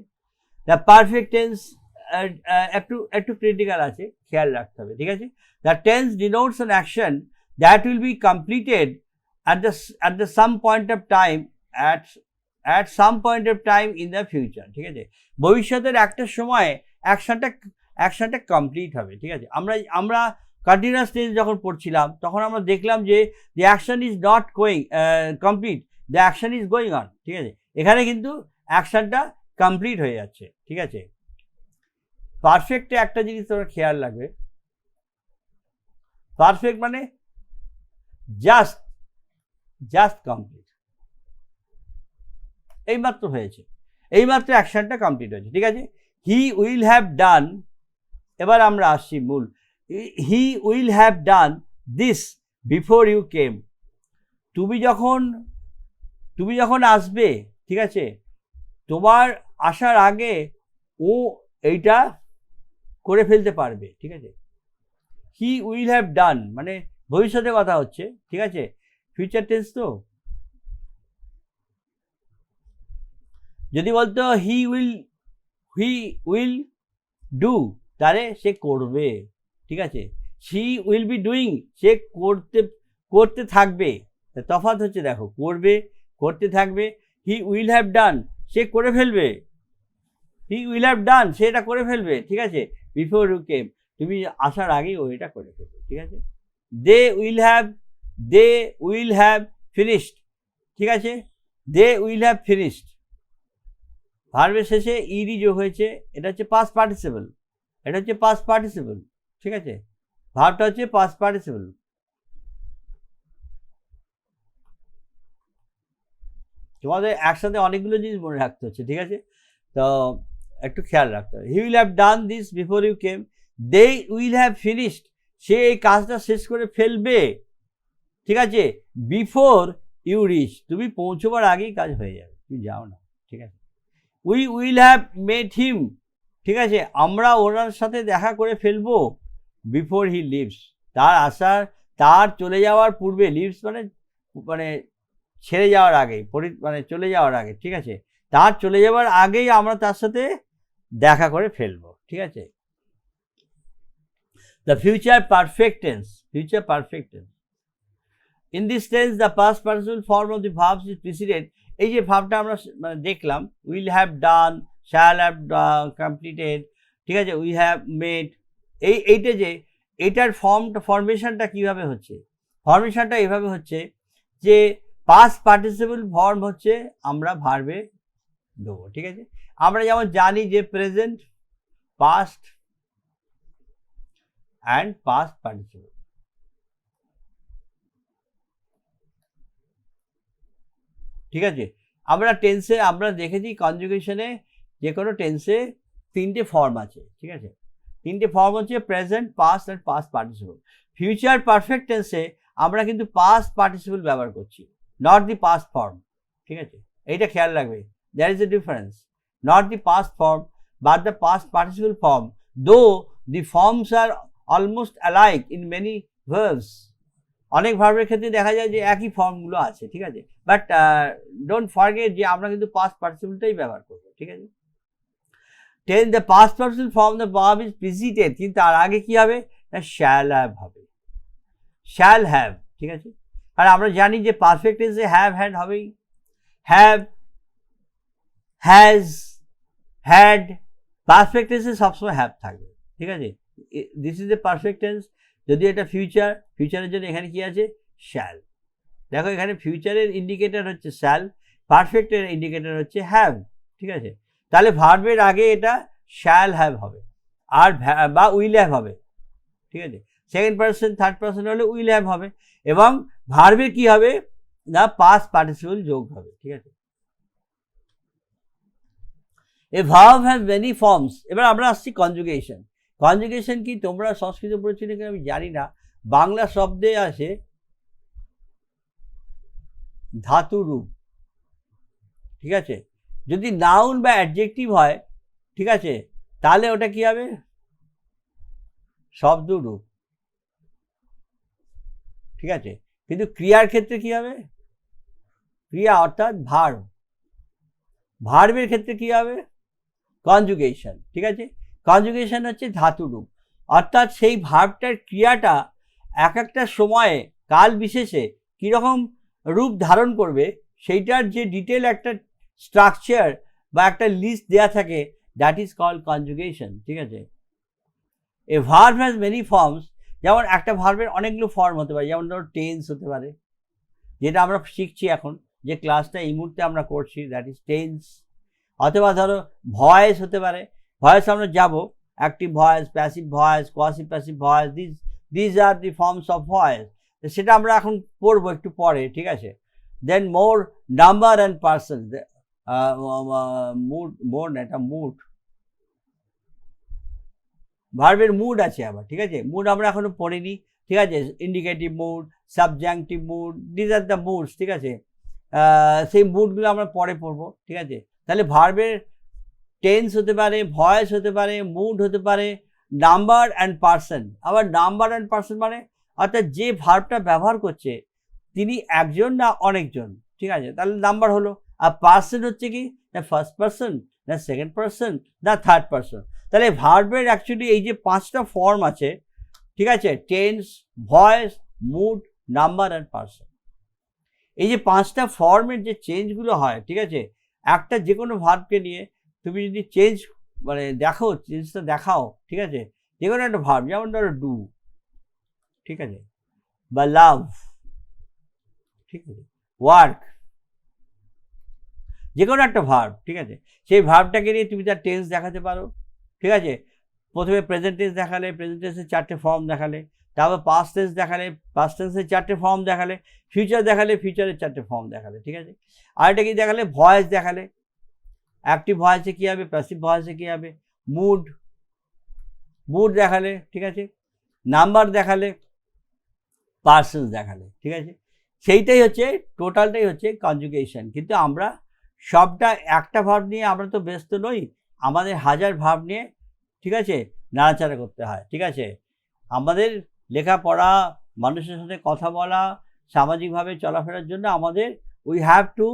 দ্য পারফেক্ট টেন্স একটু ক্রিটিক্যাল আছে, খেয়াল রাখতে হবে, ঠিক আছে। The tense denotes an action that will be completed at the some point of time at some point of time in the future, ঠিক আছে, ভবিষ্যতের একটা সময় অ্যাকশনটা কমপ্লিট হবে, ঠিক আছে। আমরা কন্টিনিউয়াস টেন্স যখন পড়ছিলাম তখন আমরা দেখলাম যে the action is not going complete, the action is going on, ঠিক আছে, এখানে কিন্তু অ্যাকশনটা কমপ্লিট হয়ে যাচ্ছে, ঠিক আছে। পারফেক্টে একটা জিনিস তোমরা খেয়াল রাখবে, পারফেক্ট মানে জাস্ট কমপ্লিট, এইমাত্র হয়েছে, এইমাত্র অ্যাকশনটা কমপ্লিট হয়েছে, ঠিক আছে। হি উইল হ্যাভ ডান, এবার আমরা আসছি মূল, he will have done this before you came, তুমি যখন আসবে, ঠিক আছে, তোমার আসার আগে ও এইটা করে ফেলতে পারবে, ঠিক আছে। হি উইল হ্যাভ ডান মানে ভবিষ্যতে কথা হচ্ছে, ঠিক আছে, ফিউচার টেন্স তো। যদি বলতো হি উইল ডু, তাহলে সে করবে, ঠিক আছে। শি উইল বি ডুইং, সে করতে থাকবে, তফাৎ হচ্ছে দেখো, করতে থাকবে। হি উইল হ্যাভ ডান, সে করে ফেলবে, হি উইল হ্যাভ ডান, সে এটা করে ফেলবে, ঠিক আছে, বিফোর ইউ কেম, তুমি আসার আগেই ও এটা করে ফেলবে, ঠিক আছে। দে উইল হ্যাভ ফিনিশড, ঠিক আছে, দে উইল হ্যাভ ফিনিশড, ভার্বের শেষে ইডি যোগ হয়েছে, এটা হচ্ছে পাস্ট পার্টিসিপল, ঠিক আছে, ভার্বটা হচ্ছে পাস্ট পার্টিসিপল। তোমাদের একসাথে অনেকগুলো জিনিস মনে রাখতে হচ্ছে, ঠিক আছে, তো একটু খেয়াল রাখতে হবে। He will have done this before you came, they will have finished, সে এই কাজটা শেষ করে ফেলবে, ঠিক আছে, বিফোর ইউ রিচ, তুমি পৌঁছবার আগেই কাজ হয়ে যাবে, তুমি যাও না, ঠিক আছে। উই উইল হ্যাভ মেট হিম, ঠিক আছে, আমরা ওনার সাথে দেখা করে ফেলবো, বিফোর হি লিভস, তার চলে যাওয়ার পূর্বে, লিভস মানে ছেড়ে যাওয়ার আগে, মানে চলে যাওয়ার আগে, ঠিক আছে, তার চলে যাওয়ার আগেই আমরা তার সাথে দেখা করে ফেলবো, ঠিক আছে। The future perfect tense, future perfect tense, in this tense the past participle form of the verbs is preceded. এই যে ভার্বটা আমরা মানে দেখলাম, will have done, shall have completed, ঠিক আছে, উই হ্যাভ মেড, এইটা যে এটার ফর্মেশনটা কীভাবে হচ্ছে, ফর্মেশনটা এভাবে হচ্ছে যে পাস্ট পার্টিসিপল ফর্ম হচ্ছে আমরা ভার্বে দেবো, ঠিক আছে। আমরা যেমন জানি যে present, past and past participle, ঠিক আছে। আমরা টেন্সে আমরা দেখেছি কনজুগেশনে যে কোনো টেন্সে তিনটে ফর্ম আছে, ঠিক আছে। তিনটে ফর্ম হচ্ছে present, past and past participle. Future perfect টেন্সে আমরা কিন্তু পাস্ট পার্টিসিপল ব্যবহার করছি, নট দি পাস্ট ফর্ম, ঠিক আছে। এইটা খেয়াল রাখবে, there is a difference, not the past form but the past participle form, though the forms are almost alike in many verbs. অনেক ভার্বের ক্ষেত্রে দেখা যায় যে একই ফর্মগুলো আছে, ঠিক আছে, বাট ডোন্ট ফরগেট যে আমরা কিন্তু পাস্ট পার্টিসিপলটাই ব্যবহার করবো, ঠিক আছে। Ten the past participle form the verb is preceded, কিন্তু তার আগে কি হবে না শ্যাল হ্যাভ হবে, শ্যাল হ্যাভ, ঠিক আছে। আর আমরা জানি যে পারফেক্ট টেন্সে হ্যাভ হ্যাড হবেই, হ্যাভ, হ্যাজ, হ্যাড, পারফেক্ট টেন্সে সবসময় হ্যাভ থাকবে, ঠিক আছে। This is A perfect tense. যদি এটা ফিউচার, ফিউচারের জন্য এখানে কি আছে শ্যাল, দেখো এখানে ফিউচারের ইন্ডিকেটর হচ্ছে শ্যাল, পারফেক্টের ইন্ডিকেটর হচ্ছে হ্যাভ, ঠিক আছে। তাহলে ভার্বের আগে এটা শ্যাল হ্যাভ হবে, আর বা উইল হ্যাভ হবে, ঠিক আছে। সেকেন্ড পার্সন, থার্ড পার্সন হলে উইল হ্যাভ হবে, এবং ভার্বে কি হবে না পাস্ট পার্টিসিপল যোগ হবে, ঠিক আছে। এ ভার্ব হ্যাভ মেনি ফর্মস। এবার আমরা আসছি কনজুগেশন। কনজুগেশন কি তোমরা সংস্কৃত পড়েছো নাকি আমি জানি না, বাংলা শব্দে আসে ধাতু রূপ, ঠিক আছে। যদি নাউন বা অ্যাডজেক্টিভ হয়, ঠিক আছে, তাহলে ওটা কি হবে শব্দ রূপ, ঠিক আছে। কিন্তু ক্রিয়ার ক্ষেত্রে কি হবে ক্রিয়া অর্থাৎ ভার্ব, ভার্বের ক্ষেত্রে কি হবে কনজুগেশন, ঠিক আছে। কনজুগেশন হচ্ছে ধাতু রূপ, অর্থাৎ সেই ভার্বটার ক্রিয়াটা এক একটা সময়ে কাল বিশেষে কীরকম রূপ ধারণ করবে সেইটার যে ডিটেল একটা স্ট্রাকচার বা একটা লিস্ট দেওয়া থাকে, দ্যাট ইজ কল্ড কনজুগেশন, ঠিক আছে। এ ভার্ব হ্যাজ মেনি ফর্মস, যেমন একটা ভার্বের অনেকগুলো ফর্ম হতে পারে, যেমন ধরো টেন্স হতে পারে, যেটা আমরা শিখছি এখন যে ক্লাসটা এই মুহূর্তে আমরা করছি, দ্যাট ইজ টেন্স। অথবা ধরো ভয়েস হতে পারে, ভয়েস আমরা যাব active voice, passive voice, quasi passive voice, these are the forms of voice, সেটা আমরা এখন পড়বো একটু পরে, ঠিক আছে। Then more, number and person, mood, mode এটা মুড, ভার্বের মুড আছে আবার, ঠিক আছে। মুড আমরা এখনো পড়িনি, ঠিক আছে। Indicative mood, subjunctive mood, these are the moods, ঠিক আছে। সেই মুডগুলো আমরা পরে পড়বো, ঠিক আছে। তাহলে ভার্বের টেন্স হতে পারে, ভয়েস হতে পারে, মুড হতে পারে, নাম্বার অ্যান্ড পার্সন। আবার নাম্বার অ্যান্ড পার্সন মানে অর্থাৎ যে ভার্বটা ব্যবহার করছে তিনি একজন না অনেকজন, ঠিক আছে, তাহলে নাম্বার হলো। আর পার্সন হচ্ছে কি না ফার্স্ট পার্সন, না সেকেন্ড পার্সন, না থার্ড পার্সন। তাহলে ভার্বের অ্যাকচুয়ালি এই যে পাঁচটা ফর্ম আছে, ঠিক আছে, tense, voice, mood, number and person, এই যে পাঁচটা ফর্মের যে চেঞ্জগুলো হয়, ঠিক আছে, একটা যে কোনো ভার্বকে নিয়ে তুমি যদি চেঞ্জ মানে দেখো, চেঞ্জটা দেখাও, ঠিক আছে, যে কোনো একটা ভার্ব, যেমন ধরো ডু, ঠিক আছে, বা লাভ, ঠিক আছে, ওয়ার্ক, যে কোনো একটা ভার্ব, ঠিক আছে, সেই ভার্বটাকে নিয়ে তুমি তার টেন্স দেখাতে পারো, ঠিক আছে। প্রথমে প্রেজেন্ট টেন্স দেখালে, প্রেজেন্ট টেন্সের চারটে ফর্ম দেখালে, তারপর পাস্ট টেন্স দেখালে, পাস্ট টেন্সের চারটে ফর্ম দেখালে, ফিউচার দেখালে, ফিউচারের চারটে ফর্ম দেখালে, ঠিক আছে। আরেকটা কি দেখালে ভয়েস দেখালে, অ্যাক্টিভ ভয়েসে কী হবে, প্যাসিভ ভয়েসে কী হবে, মুড, মুড দেখালে, ঠিক আছে, নাম্বার দেখালে, পার্সন দেখালে, ঠিক আছে। সেইটাই হচ্ছে টোটালটাই হচ্ছে কনজুগেশন। কিন্তু আমরা সবটা একটা ভার্ব নিয়ে আমরা তো ব্যস্ত নই, আমাদের হাজার ভার্ব নিয়ে, ঠিক আছে, নাড়াচাড়া করতে হয়, ঠিক আছে। আমাদের লেখাপড়া, মানুষের সাথে কথা বলা, সামাজিকভাবে চলাফেরার জন্য আমাদের we have to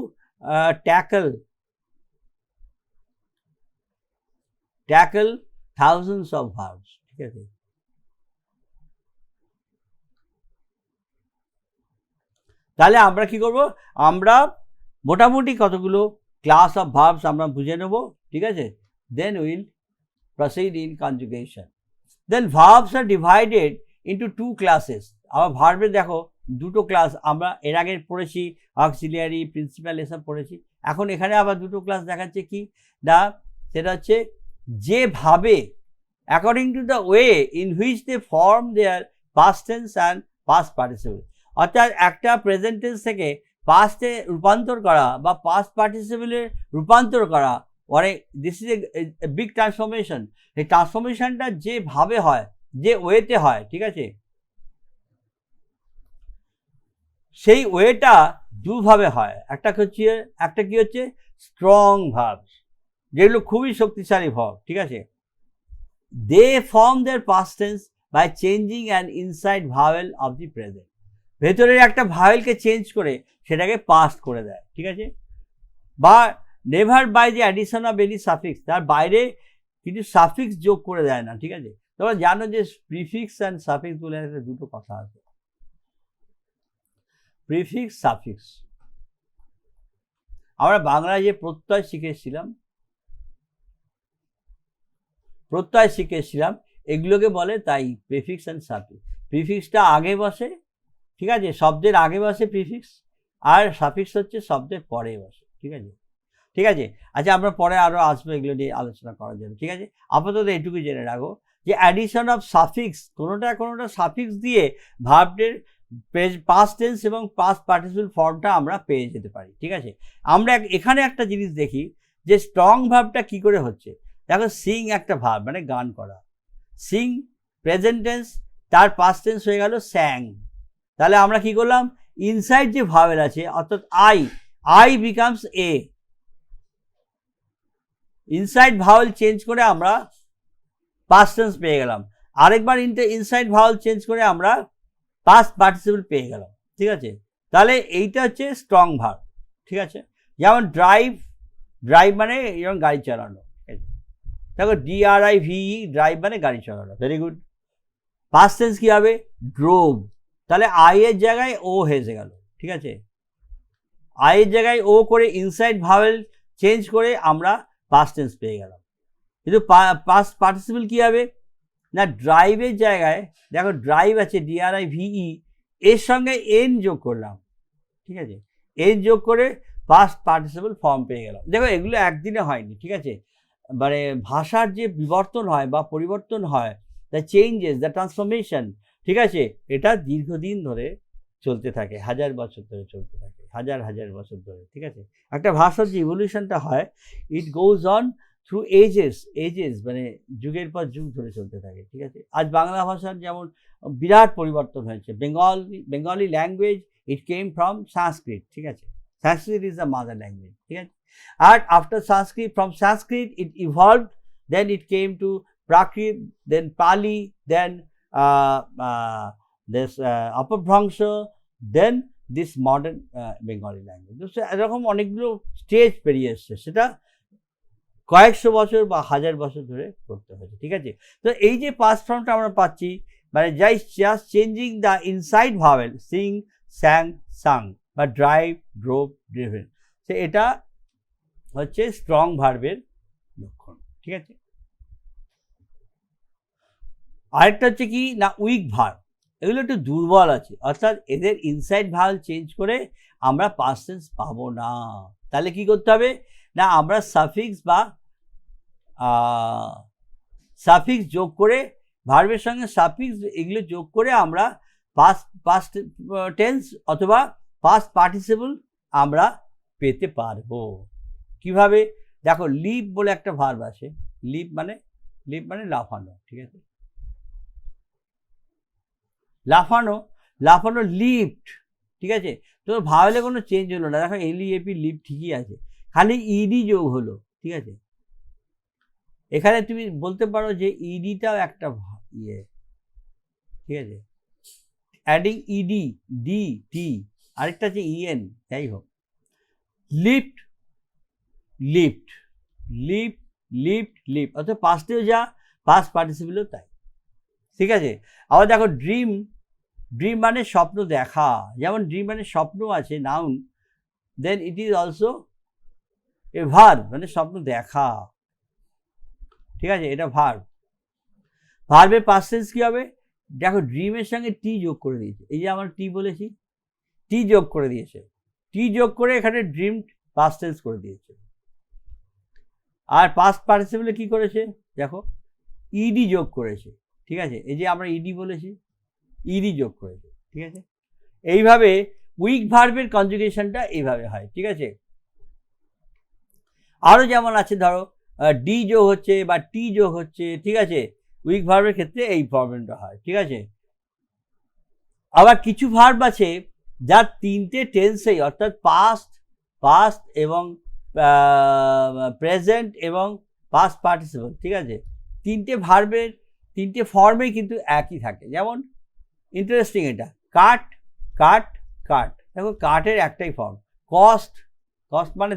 tackle tackle thousands of verbs, ঠিক আছে? তাহলে আমরা কি করব, আমরা মোটামুটি কতগুলো ক্লাস অফ ভার্বস আমরা বুঝে নেব, ঠিক আছে? Then will proceed in conjugation. Then verbs are divided into two classes. আবার ভার্বের দেখো দুটো ক্লাস আমরা এর আগে পড়েছি, অক্সিলিয়ারি, প্রিন্সিপাল এসব পড়েছি। এখন এখানে আবার দুটো ক্লাস দেখাচ্ছে কি না, সেটা হচ্ছে যেভাবে according to the way in which they form their past tense and past participle. অর্থাৎ একটা প্রেজেন্ট টেন্স থেকে পাস্টে রূপান্তর করা বা পাস্ট পার্টিসিপলে রূপান্তর করা, মানে this is a big transformation. এই ট্রান্সফরমেশনটা যেভাবে হয়, যে ওয়েতে হয়, ঠিক আছে, সেই ওয়েটা দুভাবে হয়। একটা কি হচ্ছে স্ট্রং ভার্বস, যেগুলো খুবই শক্তিশালী ভার্ব, ঠিক আছে? They form their past tense by changing an inside vowel of the present. ভেতরের একটা ভাওয়েলকে চেঞ্জ করে সেটাকে পাস্ট করে দেয়, ঠিক আছে? বা never by the addition of any suffix, তার বাইরে কিছু সাফিক্স যোগ করে দেয় না, ঠিক আছে? তোমরা জানো যে প্রিফিক্স অ্যান্ড সাফিক্স বলে একটা দুটো কথা আছে, প্রিফিক্স সাফিক্স। আমরা বাংলায় যে প্রত্যয় শিখেছিলাম এগুলোকে বলে তাই প্রিফিক্স অ্যান্ড সাফিক্স। প্রিফিক্সটা আগে বসে, ঠিক আছে, শব্দের আগে বসে প্রিফিক্স, আর সাফিক্স হচ্ছে শব্দের পরে বসে, ঠিক আছে? ঠিক আছে, আচ্ছা আমরা পরে আরও আসবো এগুলো নিয়ে আলোচনা করার জন্য, ঠিক আছে? আপাতত এইটুকু জেনে রাখো যে অ্যাডিশন অফ সাফিক্স, কোনোটা সাফিক্স দিয়ে ভার্বের পাস্ট টেন্স এবং পাস্ট পার্টিসিপল ফর্মটা আমরা পেয়ে যেতে পারি, ঠিক আছে? আমরা এখানে একটা জিনিস দেখি যে স্ট্রং ভার্বটা কি করে হচ্ছে। দেখো সিং একটা ভার্ব, মানে গান করা। সিং প্রেজেন্ট টেন্স, তার পাস্ট টেন্স হয়ে গেল স্যাং। তাহলে আমরা কি করলাম, ইনসাইড যে ভাওয়েল আছে অর্থাৎ I becomes a, inside vowel change করে আমরা পাস্ট টেন্স পেয়ে গেলাম। আরেকবার ইনসাইড ভাওয়েল চেঞ্জ করে আমরা পাস্ট পার্টিসিপল পেয়ে গেলাম, ঠিক আছে? তাহলে এইটা হচ্ছে স্ট্রং ভার্ব, ঠিক আছে? যেমন ড্রাইভ মানে যেমন গাড়ি চালানো, দেখো DRIVE, ড্রাইভ মানে গাড়ি চালানো, ভেরি গুড। পাস্ট টেন্স কী হবে, ড্রোভ। তাহলে আই এর জায়গায় ও হেসে গেল, ঠিক আছে? আই এর জায়গায় ও করে ইনসাইড ভাওয়েল চেঞ্জ করে আমরা পাস্ট টেন্স পেয়ে গেলাম। কিন্তু পাস্ট পার্টিসিপল কী হবে না, ড্রাইভের জায়গায় দেখো ড্রাইভ আছে DRIVE, এর সঙ্গে এন যোগ করলাম, ঠিক আছে? এন যোগ করে পাস্ট পার্টিসিপল ফর্ম পেয়ে গেলাম। দেখো এগুলো একদিনে হয়নি, ঠিক আছে? মানে ভাষার যে বিবর্তন হয় বা পরিবর্তন হয়, দ্য চেঞ্জেস, দ্য ট্রান্সফরমেশন, ঠিক আছে, এটা দীর্ঘদিন ধরে চলতে থাকে, হাজার বছর ধরে চলতে থাকে, হাজার বছর ধরে, ঠিক আছে? একটা ভাষার যে ইভলিউশনটা হয়, ইট গোজ অন থ্রু এজেস, মানে যুগের পর যুগ ধরে চলতে থাকে, ঠিক আছে? আজ বাংলা ভাষার যেমন বিরাট পরিবর্তন হয়েছে। Bengali language, it came from Sanskrit, ঠিক আছে? Sanskrit is the mother language, ঠিক আছে? And after from Sanskrit it evolved, then it came to Prakrit, then Pali, then this Apabhrangsha, then this modern Bengali language. So এরকম অনেকগুলো stage পেরিয়ে এসছে, সেটা কয়েকশো বছর বা হাজার বছর ধরে করতে হয়েছে, ঠিক আছে? তো এই যে পাস্ট ফর্মটা আমরা পাচ্ছি, মানে just changing the inside vowel, sing, sang, sung, বা ড্রাইভ, ড্রোভ, ড্রিভেন, তো এটা হচ্ছে স্ট্রং ভার্বের লক্ষণ, ঠিক আছে? আরেকটা হচ্ছে কি না, উইক ভার্ব। এগুলো একটু দুর্বল আছে, অর্থাৎ এদের ইনসাইড ভাওয়েল চেঞ্জ করে আমরা পাস্ট টেন্স পাবো না। তাহলে কি করতে হবে না, আমরা সাফিক্স যোগ করে, ভার্বের সঙ্গে সাফিক্স এগুলো যোগ করে আমরা পাস্ট টেন্স অথবা পাস্ট পার্টিসিপল আমরা পেতে পারবো। কিভাবে, দেখো লিভ বলে একটা ভার্ব আছে, লিভ মানে লাফানো, ঠিক আছে? লাফানো লিফট, ঠিক আছে? তো ভাওয়েলে কোনো চেঞ্জ হলো না, দেখো LEAP লিফট ঠিকই আছে, খালি ইডি যোগ হলো, ঠিক আছে? এখানে তুমি বলতে পারো যে ইডিটাও একটা ইয়ে, ঠিক আছে? অ্যাডিং ইডি, ডি, টি, আরেকটা আছে EN, যাই হোক, লিফট, লিভ অর্থাৎ পাস্টেও যা পাস্ট পার্টিসিপেলও তাই, ঠিক আছে। আবার দেখো ড্রিম মানে স্বপ্ন দেখা, যেমন ড্রিম মানে স্বপ্ন আছে noun, then it is also a verb, মানে স্বপ্ন দেখা, ঠিক আছে, এটা ভার্ব। ভার্বের পাস্ট টেন্স কি হবে, দেখো ড্রিমের সঙ্গে টি যোগ করে দিয়েছে, এই যে আমরা টি বলেছি, টি যোগ করে দিয়েছে, টি যোগ করে এখানে ড্রিম পাস্ট টেন্স করে দিয়েছে। আর পাস্ট পার্টিসিপেলে কি করেছে দেখো, ইডি যোগ করেছে, ঠিক আছে, এই যে আমরা ইডি বলেছি, ইডি যোগ করেছে, ঠিক আছে। এইভাবে উইক ভার্বের কনজুগেশনটা এইভাবে হয়, ঠিক আছে। আরও যেমন আছে ধরো ডি যোগ হচ্ছে বা টি যোগ হচ্ছে, ঠিক আছে, উইক ভার্বের ক্ষেত্রে এই প্রবলেমটা হয়, ঠিক আছে। আবার কিছু ভার্ব আছে যার তিনটে টেন্সেই, অর্থাৎ পাস্ট এবং প্রেজেন্ট এবং পাস্ট পার্টিসিপল, ঠিক আছে, তিনটে ভার্বের তিনটে ফর্মেই কিন্তু একই থাকে। যেমন ইন্টারেস্টিং এটা, কাট, দেখো কাটের একটাই ফর্ম, কস্ট মানে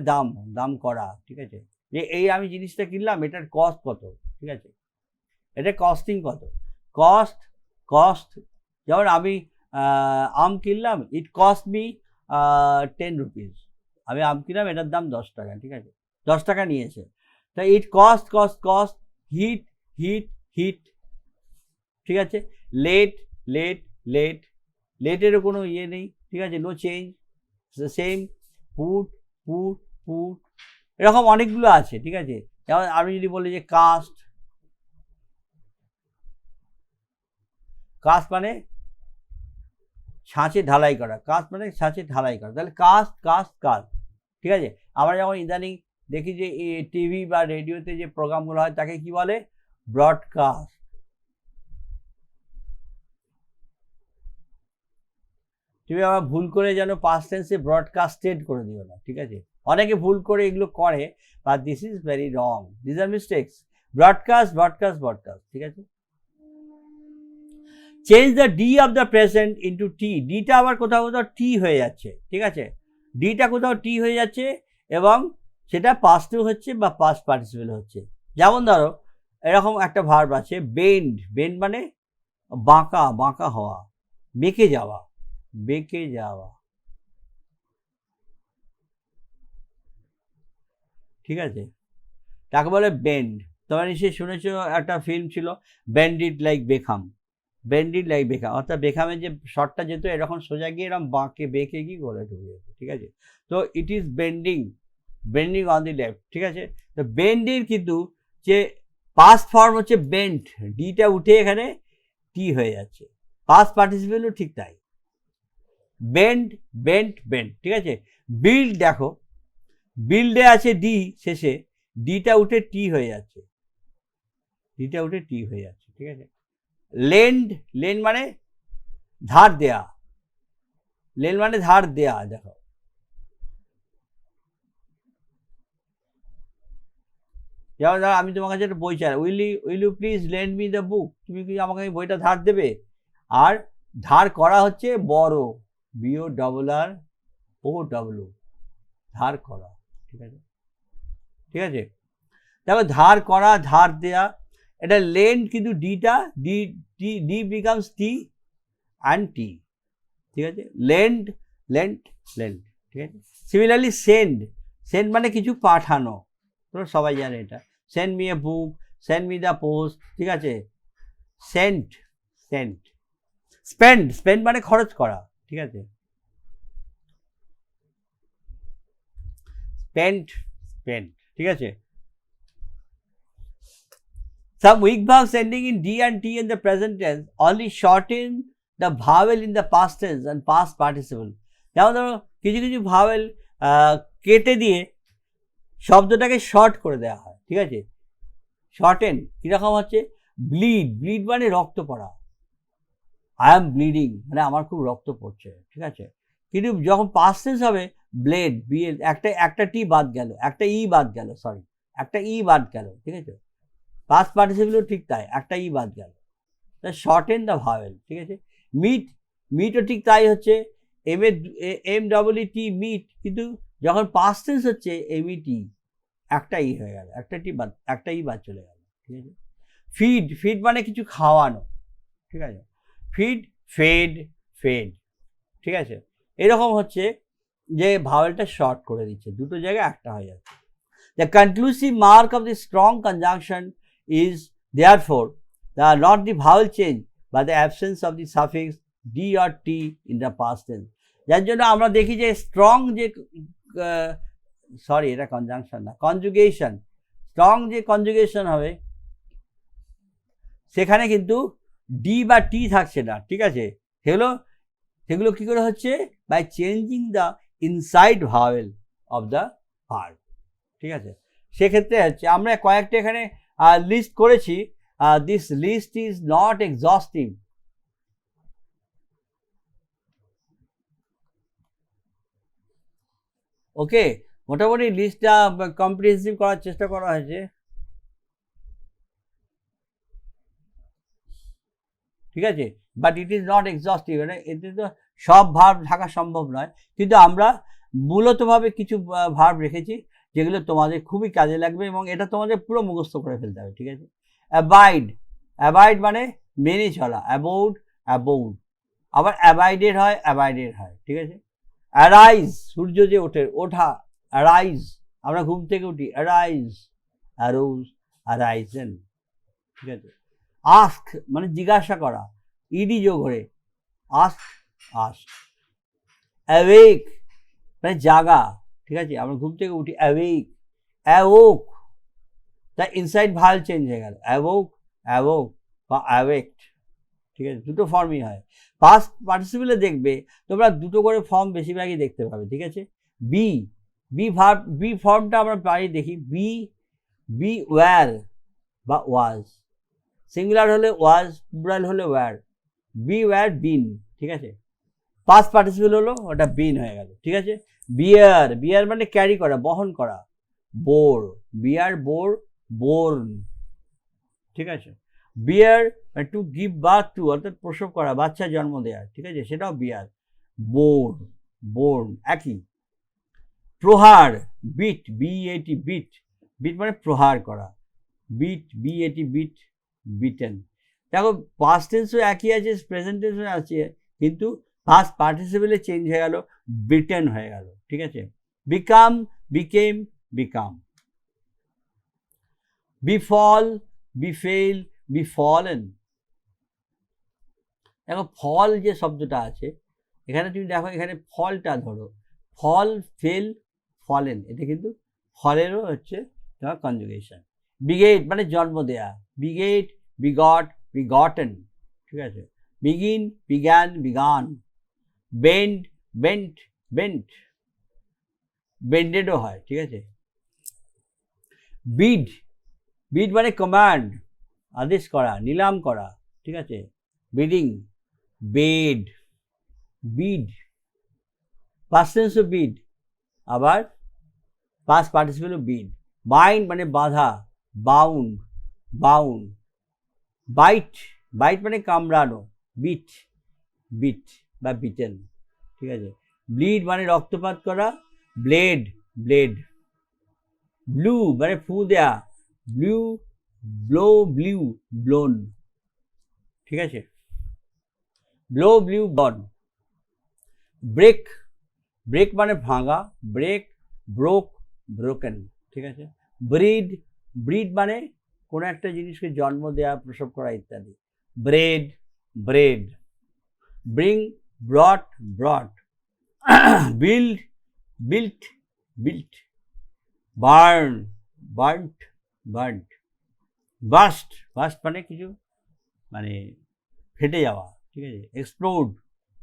দাম করা, ঠিক আছে, যে এই আমি জিনিসটা কিনলাম এটার কস্ট কত, ঠিক আছে, এটা কস্টিং কত, কস্ট যেমন আমি আম কিনলাম, ইট কস্ট মি 10 রুপিস, আমি আম কিনলাম এটার দাম 10 টাকা, ঠিক আছে, 10 টাকা নিয়েছে, তা ইট কস্ট, হিট, ঠিক আছে, লেটেরও কোনো ইয়ে নেই, ঠিক আছে, নো চেঞ্জ, সেম, পুট, এরকম অনেকগুলো আছে, ঠিক আছে। যেমন আমি যদি বলি যে কাস্ট মানে ছাঁচে ঢালাই করা, তাহলে কাস্ট, ঠিক আছে। আমরা যেমন ইদানিং দেখি যে টিভি বা রেডিওতে যে প্রোগ্রামগুলো হয় তাকে কি বলে, ব্রডকাস্ট। তুমি আবার ভুল করে যেন পাস্ট টেন্সে ব্রডকাস্টেড করে দিও না, ঠিক আছে, অনেকে ভুল করে এগুলো করে, but this is very wrong, this are mistakes, broadcast, ঠিক আছে। Change the D of the present into T, ডিটা আবার কোথাও টি হয়ে যাচ্ছে, ঠিক আছে, ডিটা কোথাও টি হয়ে যাচ্ছে এবং সেটা পাস্টেও হচ্ছে বা পাস্ট পার্টিসিপেল হচ্ছে। যেমন ধরো এরকম একটা ভার্ব আছে বেন্ড মানে বাঁকা হওয়া, বেঁকে যাওয়া, ঠিক আছে, তাকে বলে বেন্ড। তোমরা নিশ্চয়ই শুনেছো একটা ফিল্ম ছিল বেন্ডিট লাইক বেখাম, অর্থাৎ বেখামের যে শটটা যেত এরকম সোজা গিয়ে এরকম বেঁকে গিয়ে গোলে ঢুকে যেত, ঠিক আছে। তো it is bending on the left, ঠিক আছে। তো বেন্ডির কিন্তু যে পাস্ট ফর্ম হচ্ছে বেন্ট, ডিটা উঠে এখানে টি হয়ে যাচ্ছে, পাস্ট পার্টিসিপেলও ঠিক তাই, বেন্ট, ঠিক আছে। বিল্ড দেখো, বিল্ডে আছে ডি শেষে, ডিটা উঠে টি হয়ে যাচ্ছে, ঠিক আছে। লেন্ড মানে ধার দেয়া, দেখো, যেমন ধরো আমি তোমার কাছে একটা বই চাই, will you please lend me the book, তুমি কি আমাকে বইটা ধার দেবে। আর ধার করা হচ্ছে বড়, BORROW, ধার করা, ঠিক আছে। দেখো ধার করা, ধার দেয়া, এটা লেন্ড কিন্তু ডিটা ডি বিকামস টি অ্যান্ড টি, ঠিক আছে, লেন্ড, ঠিক আছে। সিমিলারলি সেন্ড মানে কিছু পাঠানো, তোমরা সবাই জানে এটা, send me a book, send me the post, ঠিক আছে। সেন্ট, স্পেন্ড মানে খরচ করা, ঠিক আছে, স্পেন্ট, ঠিক আছে। Some weak verbs ending in D and T in the present tense only shorten the vowel in the past tense and past participle. যেমন ধরো কিছু ভাওয়েল কেটে দিয়ে শব্দটাকে শর্ট করে দেওয়া হয়, ঠিক আছে। শর্টেন কীরকম হচ্ছে, ব্লিড মানে রক্ত পড়া, আই এম ব্লিডিং মানে আমার খুব রক্ত পড়ছে, ঠিক আছে। কিন্তু যখন পাস্ট টেন্স হবে ব্লেড, একটা টি বাদ গেল, একটা ই বাদ গেল, ঠিক আছে। পাস্ট পার্টিসিপেলও ঠিক তাই, একটা ই বাদ গেল, শর্টেন দ্য ভাওয়েল, ঠিক আছে। মিটও ঠিক তাই হচ্ছে, MWT মিট, কিন্তু যখন পাস্ট টেন্স হচ্ছে MET, একটা ই হয়ে গেল, একটা ই বাদ চলে গেল, ঠিক আছে। ফিড, ফিড মানে কিছু খাওয়ানো, ঠিক আছে। ফিড, ফেড, ফেড, ঠিক আছে। এরকম হচ্ছে যে ভাওয়েলটা শর্ট করে দিচ্ছে, দুটো জায়গায় একটা হয়ে যাচ্ছে। The conclusive mark of the strong conjunction is therefore not the vowel change but the absence of the suffix d or t in the past tense. যার জন্য আমরা দেখি যে স্ট্রং যে সরি এটা কনজাংশন না, কনজুগেশন, স্ট্রং যে conjugation হবে সেখানে কিন্তু ডি বা টি থাকছে না, ঠিক আছে। সেগুলো কী করে হচ্ছে? By changing the inside vowel of the verb, ঠিক আছে। সেক্ষেত্রে হচ্ছে আমরা কয়েকটা এখানে লিস্ট করেছি। This list is not exhaustive. ওকে, মোটামুটি লিস্টটা কম্প্রিহেন্সিভ করার চেষ্টা করা হয়েছে, ঠিক আছে। বাট ইট ইজ নট এক্সস্টিভ, মানে এতে তো সব ভার্ব থাকা সম্ভব নয়, কিন্তু আমরা মূলতভাবে কিছু ভার্ব রেখেছি যেগুলো তোমাদের খুবই কাজে লাগবে এবং এটা তোমাদের পুরো মুখস্থ করে ফেলতে হবে, ঠিক আছে। অ্যাবাইড, অ্যাবাইড মানে মেনে চলা, অ্যাবাউড, অ্যাবাউড, আবার অ্যাবাইডেড হয়, অ্যাবাইডেড হয়, ঠিক আছে। অ্যারাইজ, সূর্য যে ওঠে, ওঠা, অ্যারাইজ, আমরা ঘুম থেকে উঠি, অ্যারাইজ, অ্যারোজ, অ্যারাইজেন, ঠিক আছে। আস্ক মানে জিজ্ঞাসা করা, ইডি যোগ করে, আস্ক, আস্ক। অ্যাওয়েক মানে জাগা, ঠিক আছে, আমরা ঘুম থেকে উঠি, অ্যাওয়েক, অ্যাওক, তা ইনসাইড ভাল চেঞ্জ হয়ে গেল, অ্যাওক, অ্যাওক বা অ্যাওয়েকড, ঠিক আছে, দুটো ফর্মই হয়। পাস্ট পার্টিসিপেলে দেখবে তোমরা দুটো করে ফর্ম বেশিরভাগই দেখতে পাবে, ঠিক আছে। বি, বি ভার্ব, বি ফর্মটা আমরা প্রায় দেখি, বি, বি ওয়্যার বা ওয়াজ, সিঙ্গুলার হলে ওয়াজ, প্লুরাল হলে ওয়্যার, বি ওয়্যার বিন, ঠিক আছে। পাস্ট পার্টিসিপেল হলো ওটা বিন হয়ে গেল, ঠিক আছে। বিয়ার, বিয়ার মানে ক্যারি করা, বহন করা, বোর, বিয়ার, বোর, বোর্ন, ঠিক আছে। বিয়ার টু গিভ বার্থ টু, অর্থাৎ প্রসব করা, বাচ্চা জন্ম দেওয়া, ঠিক আছে, সেটাও বিয়ার। বোর, বোর্ন একই। প্রহার, বিট, বিএটি, বিট, বিট মানে প্রহার করা, বিট, বিএটি, বিট, বিটেন। দেখো পাস্ট টেন্সও একই আছে, প্রেজেন্ট টেন্সও আছে, কিন্তু পাস্ট পার্টিসিপেলে চেঞ্জ হয়ে গেল, বিটেন হয়ে গেল, ঠিক আছে। Become, became, become. বিফল, বিফেল, বিফলেন। দেখো ফল যে শব্দটা আছে এখানে তুমি দেখো, এখানে ফলটা ধরো, ফল, ফেল, ফলেন, এটা কিন্তু ফলেরও হচ্ছে তোমার কনজুগেশন। বিগেট মানে জন্ম দেয়া, বিগেট, বিগট, বিগটেন, ঠিক আছে। বিগিন, বিজ্ঞান, বিগান। বেন্ড, বেন্ট, বেন্ট, বেন্ডেডও হয়, ঠিক আছে। বিড, বিড মানে কমান্ড, আদেশ করা, নিলাম করা, ঠিক আছে, বিডিং। বেড, বিড, পাস্ট টেন্সও বিড, আবার পাস্ট পার্টিসিপেলও বিড। বাইন্ড মানে বাঁধা, বাউন্ড, বাউন্ড। বাইট, বাইট মানে কামড়ানো, বিট, বিট বা বিটেন, ঠিক আছে। ব্লিড মানে রক্তপাত করা, ব্লেড, ব্লেড। ব্লু মানে ফু দেয়া, ব্লু, ব্লো, ব্লিউ, ব্লোন, ঠিক আছে। ব্লো, ব্লিউ, বন। ব্রেক, ব্রেক মানে ভাঙা, ব্রেক, ব্রোক, ব্রোকেন, ঠিক আছে। ব্রিড, ব্রিড মানে কোনো একটা জিনিসকে জন্ম দেওয়া, প্রসব করা ইত্যাদি। Bred, bred. Bring, brought, brought. Build, built, built. Burn, burnt, burnt. Burst, burst মানে কিছু মানে ফেটে যাওয়া, ঠিক আছে। Explode,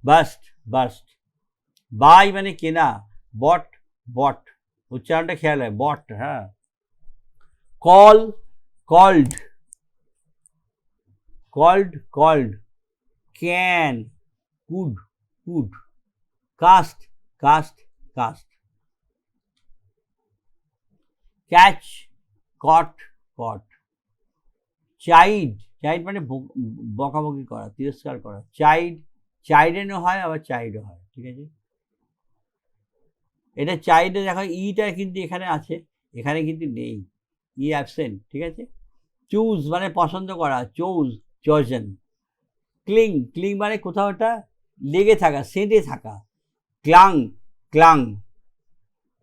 bast, bast. বাই মানে কেনা, বট, বট, উচ্চারণটা খেয়াল হয়, বট, হ্যাঁ। Call, called, called, called. Can, could, could. Cast, cast, cast. Catch, caught, caught. Chide, chide মানে বকাবকি করা, তিরস্কার করা, চাইড, চাইল্ডেনও হয় আবার চাইল্ডও হয়, ঠিক আছে। এটা চাইল্ডে দেখো ইটা কিন্তু এখানে আছে, এখানে কিন্তু নেই, ই অ্যাবসেন্ট, ঠিক আছে। চুজ মানে পছন্দ করা, চোজ, চয়েন। ক্লিং, ক্লিং মানে কোথাও একটা লেগে থাকা, সেঁটে থাকা। Klang, Klang.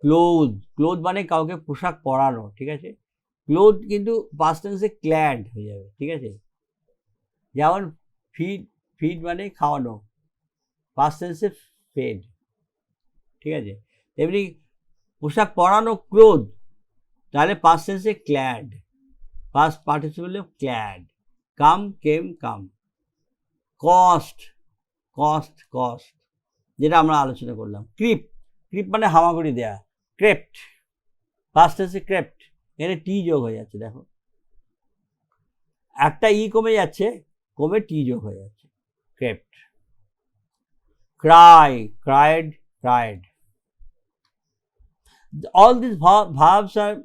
ক্লোথ, ক্লোথ মানে কাউকে পোশাক পরানো, ঠিক আছে। ক্লোথ কিন্তু পাস্ট টেন্সে ক্ল্যাড হয়ে যাবে, ঠিক আছে। যেমন ফিড, ফিড মানে খাওয়ানো, পাস্ট টেন্সে ফেড, ঠিক আছে। এমনি পোশাক পরানো ক্লোথ, তাহলে পাস্ট টেন্সে clad, past participle clad. Come, came, come. Cost, cost, cost, যেটা আমরা আলোচনা করলাম। ক্রিপ, ক্রিপ মানে হামাগুড়ি দেয়া। ক্রেপ্ট, পাস্ট টেন্সে ক্রেপ্ট, এখানে টি যোগ হয়ে যাচ্ছে, দেখো একটা ই কমে যাচ্ছে, কমে টি যোগ হয়ে যাচ্ছে, crept. Cry, cried, cried. All these verbs are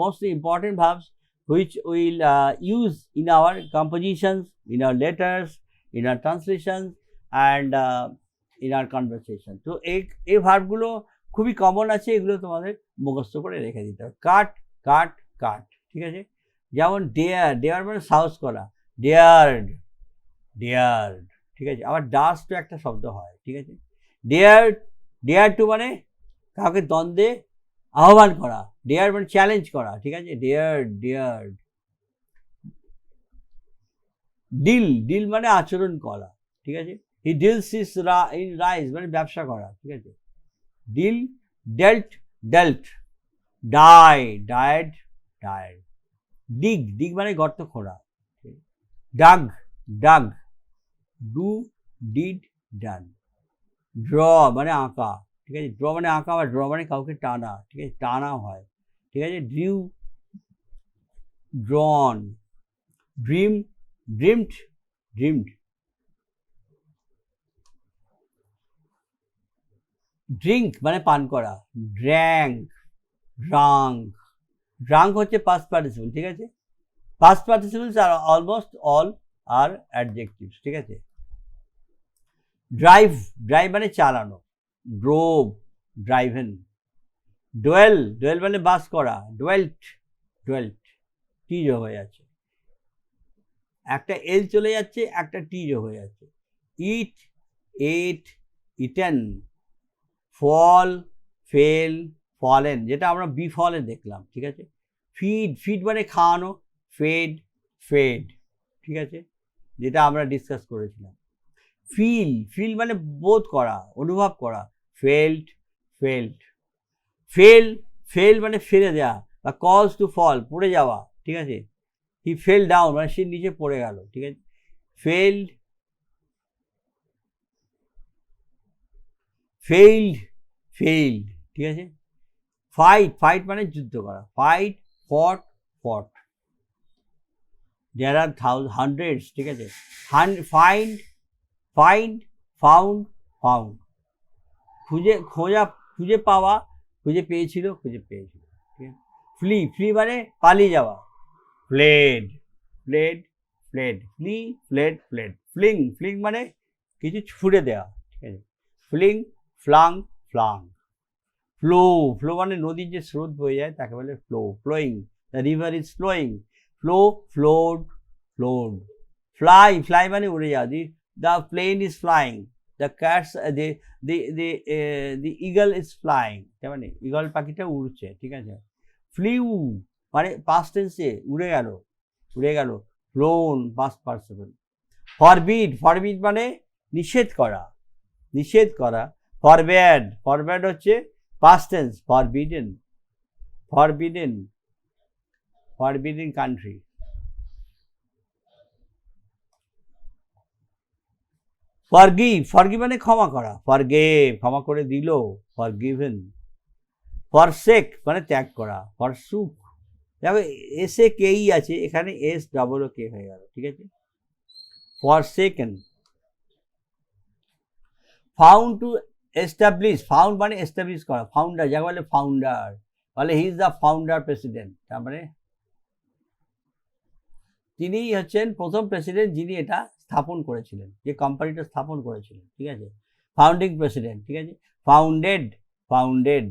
mostly important verbs which we'll use in our compositions, in our letters, in our translations and in our conversation. তো এই ভার্বগুলো খুবই কমন আছে, এগুলো তোমাদের মুখস্থ করে রেখে দিতে হবে। কাট, কাট, কাট, ঠিক আছে। যেমন ডেয়ার, ডেয়ার মানে সাহস করা, ডেয়ার্ড, ডেয়ার্ড, ঠিক আছে। আবার ডাস তো একটা শব্দ হয়, ঠিক আছে। ডেয়ার, ডেয়ার টু মানে কাউকে দ্বন্দ্বে আহ্বান করা, ডেয়ার মানে চ্যালেঞ্জ করা, ঠিক আছে। Dare, dare. ডিল, ডিল মানে আচরণ করা, ঠিক আছে। He deals is in rice মানে ব্যবসা করা, ঠিক আছে। Deal, dealt, dealt. Die, died, died. Dig, dig মানে গর্ত খোঁড়া। Dug, dug. Do, did, done. Draw মানে আঁকা, ঠিক আছে। ড্র মানে আঁকা, বা ড্র মানে কাউকে টানা, ঠিক আছে, টানা হয়, ঠিক আছে। Drew, ড্রন। Dream, dreamed, dreamed. Drink মানে পান করা, ড্র্যাঙ্ক, ড্রাঙ্ক। ড্রাঙ্ক হচ্ছে পাস্ট পার্টিসিপল, ঠিক আছে। পাস্ট পার্টিসিপলস আর অলমোস্ট অল আর অ্যাডজেক্টিভস, ঠিক আছে। ড্রাইভ, ড্রাইভ মানে চালানো, ড্রোভ, ড্রাইভেন। ডোয়েল, ডোয়েল মানে বাস করা, ডোয়েল্ট, ডোয়েল্ট, টি যোগ হয়ে যাচ্ছে, একটা এল চলে যাচ্ছে, একটা টি যোগ হয়ে যাচ্ছে। ইট, এট, ইটেন। ফল, ফেল, ফলেন, যেটা আমরা বিফলে দেখলাম, ঠিক আছে। ফিড, ফিড মানে খাওয়ানো, ফেড, ফেড, ঠিক আছে, যেটা আমরা ডিসকাস করেছিলাম। ফিল, ফিল মানে বোধ করা, অনুভব করা, ফেল্ট, ফেল্ট। ফেল, ফেল মানে ফেলে দেওয়া, বা কজ টু ফল, পড়ে যাওয়া, ঠিক আছে। হি ফেল ডাউন মানে সে নিচে পড়ে গেল, ঠিক আছে। ফেল্ড, ফেইল্ড, ফেইল্ড, ঠিক আছে। ফাইট, ফাইট মানে যুদ্ধ করা, ফাইট, ফট, ফট। দেয়ার আর হান্ড্রেডস, ঠিক আছে। Find, find, found, found. খুঁজে, খোঁজা, খুঁজে পাওয়া, খুঁজে পেয়েছিল, খুঁজে পেয়েছিল, ঠিক আছে। ফ্লি, ফ্লি মানে পালিয়ে যাওয়া, fled, fled, fled. Flee, fled, fled. Fling, fling মানে কিছু ছুড়ে দেওয়া, ঠিক আছে। Fling, flung, flung. Flow, flow মানে নদীর যে স্রোত বয়ে যায় তাকে বলে flow, flowing. The river is flowing, flow, flowed, flowed. Fly, fly মানে উড়ে যাওয়া, the plane is flying, the cats, the eagle is flying, তার মানে ইগল পাখিটা উড়ছে, ঠিক আছে। ফ্লিউ মানে পাস্ট টেন্সে উড়ে গেল, উড়ে গেল। Flown, past participle. Forbid, forbid মানে নিষেধ করা, নিষেধ করা। ফরব্যাড, ফরব্যাড হচ্ছে past tense, forbidden, forbidden, forbidden country. Forgive, forgive মানে ক্ষমা করা, forgave ক্ষমা করে দিল, forgiven. Forsake মানে ত্যাগ করা, forsook, দেখো এসে কেই আছে, এখানে এস ডবল ও কে হয়ে গেল, ঠিক আছে। Forsaken. Found to establish, found মানে এস্টাবলিশ করা, ফাউন্ডার, যাকে বলে ফাউন্ডার, বলে he is the founder president, তার মানে তিনি হচ্ছেন প্রথম প্রেসিডেন্ট যিনি এটা স্থাপন করেছিলেন, যে কোম্পানিটা স্থাপন করেছিলেন, ঠিক আছে। ফাউন্ডিং প্রেসিডেন্ট, ঠিক আছে। Founded, founded.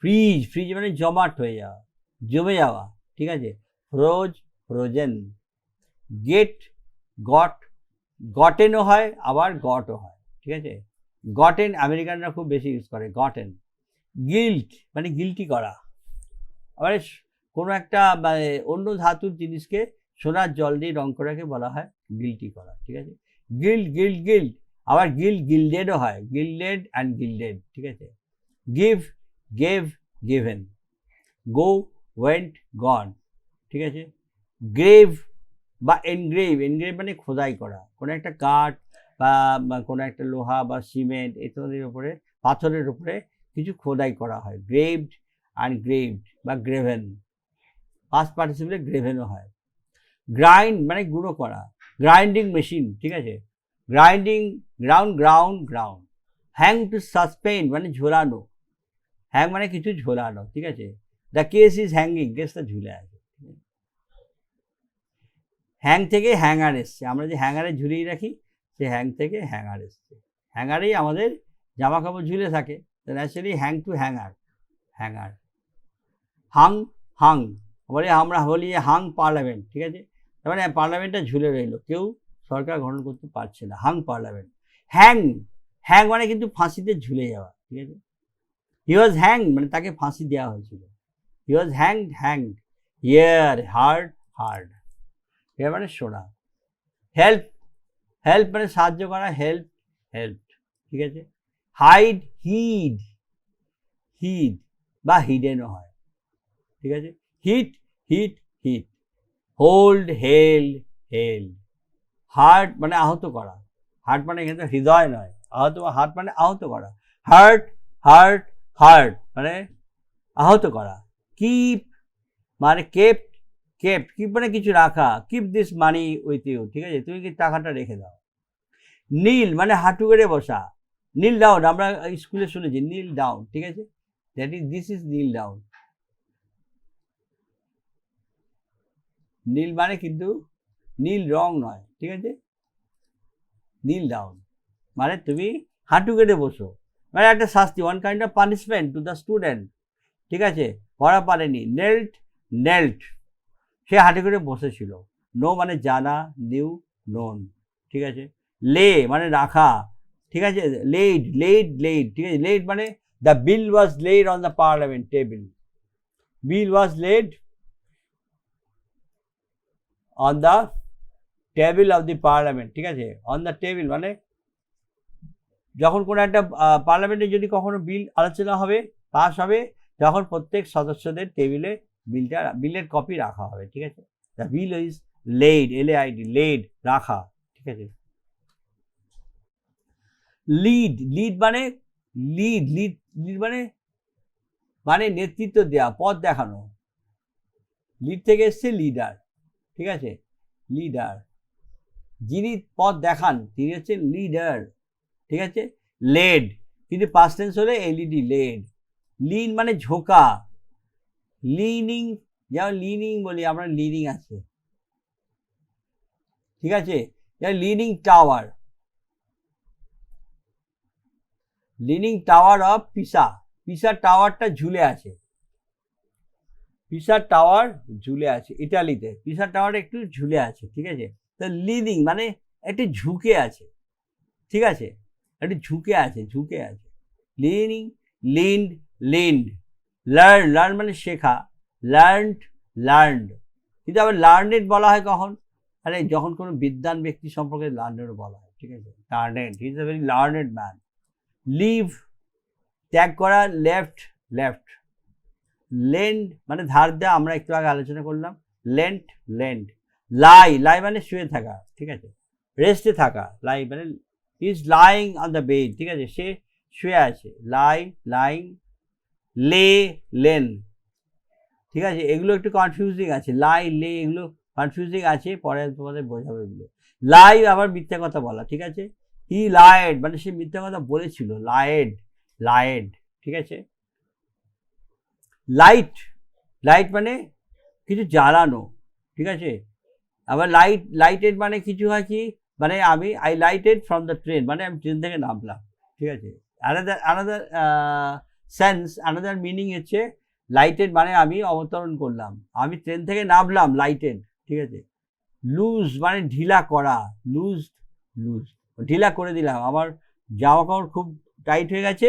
ফ্রিজ, ফ্রিজ মানে জমাট হয়ে যাওয়া, জমে যাওয়া, ঠিক আছে, ফ্রোজ, ফ্রোজেন, গেট, গট, গটেনও হয় আবার গটও হয়, ঠিক আছে, গটেন আমেরিকানরা খুব বেশি ইউজ করে, গটেন। গিল্ট মানে গিল্টি করা, আবার কোনো একটা অন্য ধাতুর জিনিসকে সোনার জল দিয়ে রং করাকে বলা হয় গিল্টি করা, ঠিক আছে, গিল্ড, গিল্ড, গিল্ড, আবার গিল্ড, গিল্ডেডও হয়, গিল্ডেড অ্যান্ড গিল্ডেড, ঠিক আছে, গিভ, গেভ, গিভেন, গো, ওয়েন্ট, গন, ঠিক আছে, গ্রেভ বা এনগ্রেভ, এনগ্রেভ মানে খোদাই করা, কোনো একটা কাঠ বা কোনো একটা লোহা বা সিমেন্ট ইত্যাদির উপরে, পাথরের উপরে কিছু খোদাই করা হয়, গ্রেভড অ্যান্ড গ্রেভড বা গ্রেভেন, পাস্ট পার্টিসিপেলে গ্রেভেনও হয়। গ্রাইন্ড মানে গুঁড়ো করা, গ্রাইন্ডিং মেশিন, ঠিক আছে, grinding, ground, ground, ground. Hang to suspend মানে ঝোলানো, হ্যাং মানে কিছু ঝোলানো, ঠিক আছে, দ্য কেস ইজ হ্যাঙ্গিং, কেসটা ঝুলে আছে। হ্যাং থেকে হ্যাঙ্গার এসছে, আমরা যে হ্যাঙ্গারে ঝুলিয়ে রাখি সে হ্যাং থেকে হ্যাঙ্গার এসছে, হ্যাঙ্গারেই আমাদের জামা কাপড় ঝুলে থাকে, naturally hang to hanger, hanger. Hung, hung বলে, আমরা বলি হাং পার্লামেন্ট, ঠিক আছে, তার মানে পার্লামেন্টটা ঝুলে রইল, কেউ সরকার গঠন করতে পারছে না, হাং পার্লামেন্ট। হ্যাং, হ্যাং মানে কিন্তু ফাঁসিতে ঝুলে যাওয়া, ঠিক আছে, হি ওয়াজ হ্যাং মানে তাকে ফাঁসি দেওয়া হয়েছিল, he was hanged, hanged, hear, heard, heard, এর মানে শোনা। হেল্প, হেল্প মানে সাহায্য করা, হেল্প, হেল্প, ঠিক আছে, হাইড, হিড, হিড বা হিডেনও হয়, ঠিক আছে, hit, hit, hit, hold, held, held, hurt মানে আহত করা, হার্ট মানে এখানে হৃদয় নয়, আহত, হার্ট মানে আহত করা, হার্ট, হার্ট, হার্ট মানে আহত করা। কিপ মানে কেপ্ট, কেপ্ট, কিপ মানে কিছু রাখা, keep this money with you, ঠিক আছে, তুমি কি টাকাটা রেখে দাও। নীল মানে হাঁটু গেড়ে বসা, নীল ডাউন আমরা স্কুলে শুনেছি, নীল ডাউন, ঠিক আছে, that is, this is kneel down. Kneel মানে কিন্তু নীল রং নয়, ঠিক আছে, নীল ডাউন মানে তুমি হাঁটু কেটে বসো, মানে একটা শাস্তি, one kind of punishment to the student, ঠিক আছে, পড়া পারেনি। নেল্ট, নেল্ট সে হাঁটু কেটে বসেছিল। নো মানে জানা, নিউ, নোন, ঠিক আছে, লে মানে রাখা, ঠিক আছে, লেড, লেড, লেড, ঠিক আছে, লেড মানে the bill was laid on the parliament table, bill was laid on the table of the parliament, ঠিক আছে, অন দ্য টেবিল মানে যখন কোনো একটা পার্লামেন্টে যদি কখনো বিল আলোচনা হবে, পাস হবে, তখন প্রত্যেক সদস্যদের টেবিলে বিলের কপি রাখা হবে, ঠিক আছে, the bill is laid, LAID, laid রাখা, ঠিক আছে। লিড, লিড মানে লিড, লিড, লিড মানে মানে নেতৃত্ব দেওয়া, পথ দেখানো, লিড থেকে এসছে লিডার, ঠিক আছে, লিডার, যিনি পথ দেখান তিনি হচ্ছেন লিডার, ঠিক আছে। লেড কিন্তু পাস্ট টেন্স হলে LED, লেড। লিন মানে ঝোঁকা, লিনিং, যেমন লিনিং বলি আমরা, লিনিং আছে, ঠিক আছে, যেমন leaning tower, leaning tower of Pisa, পিসার টাওয়ারটা ঝুলে আছে, পিসার টাওয়ার ঝুলে আছে ইটালিতে, পিসার টাওয়ার একটু ঝুলে আছে, ঠিক আছে, তো লিনিং মানে একটু ঝুঁকে আছে, ঠিক আছে, একটু ঝুঁকে আছে, ঝুঁকে আছে, lining, leaned, leaned. Learn, learn মানে শেখা, লার্নড, লার্নড, কিন্তু আবার লার্নেড বলা হয় কখন, আরে যখন কোনো বিদ্বান ব্যক্তি সম্পর্কে লার্নেডও বলা হয়, ঠিক আছে, learned, he is a very learned man. Leave ত্যাগ করা, লেফট, লেফট। লেন্ড মানে ধার দেওয়া, আমরা একটু আগে আলোচনা করলাম, লেন্ট, লেন্ড। লাই, লাই মানে শুয়ে থাকা, ঠিক আছে, রেস্টে থাকা, লাই মানে is lying on the bed, ঠিক আছে, সে শুয়ে আছে, লাই, লাইং। লে, লেন, ঠিক আছে, এগুলো একটু কনফিউজিং আছে, লাই, লে এগুলো কনফিউজিং আছে, পরে তোমাদের বোঝাবো এগুলো। লাই আবার মিথ্যা কথা বলা, ঠিক আছে, হি লায়েড মানে সে মিথ্যা কথা বলেছিল, লায়েড, লায়েড, ঠিক আছে। লাইট, লাইট মানে কিছু জ্বালানো, ঠিক আছে, আবার লাইট, লাইটেড মানে কিছু হয় কি, মানে I lighted from the train মানে আমি ট্রেন থেকে নামলাম, ঠিক আছে। আনাদার সেন্স, আনাদার মিনিং হচ্ছে লাইটেড মানে আমি অবতরণ করলাম, আমি ট্রেন থেকে নামলাম, লাইটেড, ঠিক আছে। লুজ মানে ঢিলা করা, লুজ, লুজ ঢিলা করে দিলাম, আমার জামা কাপড় খুব টাইট হয়ে গেছে,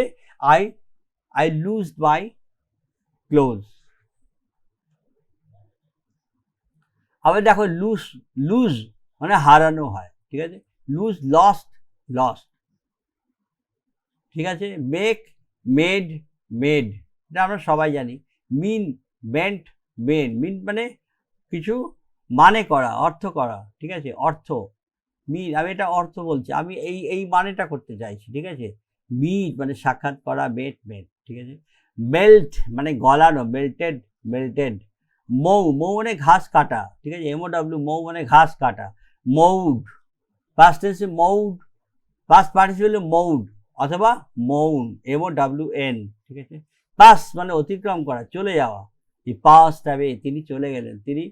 আই লুজ মাই ক্লোজ। আবার দেখো লুজ, লুজ মানে হারানো হয়, ঠিক আছে। লুজ, লস্ট, লস্ট, ঠিক আছে। মেক, মেড, মেড, এটা আমরা সবাই জানি। মিন, মেন্ট, মেন, মিন মানে কিছু মানে করা, অর্থ করা, ঠিক আছে, অর্থ। মিন, আমি এটা অর্থ বলছি, আমি এই মানেটা করতে চাইছি, ঠিক আছে। মিট মানে সাক্ষাৎ করা, মেট, মেট, ঠিক আছে। মেল্ট মানে গলানো, মেল্টেড, মেল্টেড। মৌ, মৌ মানে ঘাস কাটা, ঠিক আছে, MOW, মৌ মানে ঘাস কাটা। মৌড, পাস্ট টেন্সে মৌড, পাস্ট পার্টিসিপেলে মৌড অথবা মৌন, MOWN, ঠিক আছে। পাস মানে অতিক্রম করা, চলে যাওয়া, হি পাসড অ্যাওয়ে, তিনি চলে গেলেন, তিনি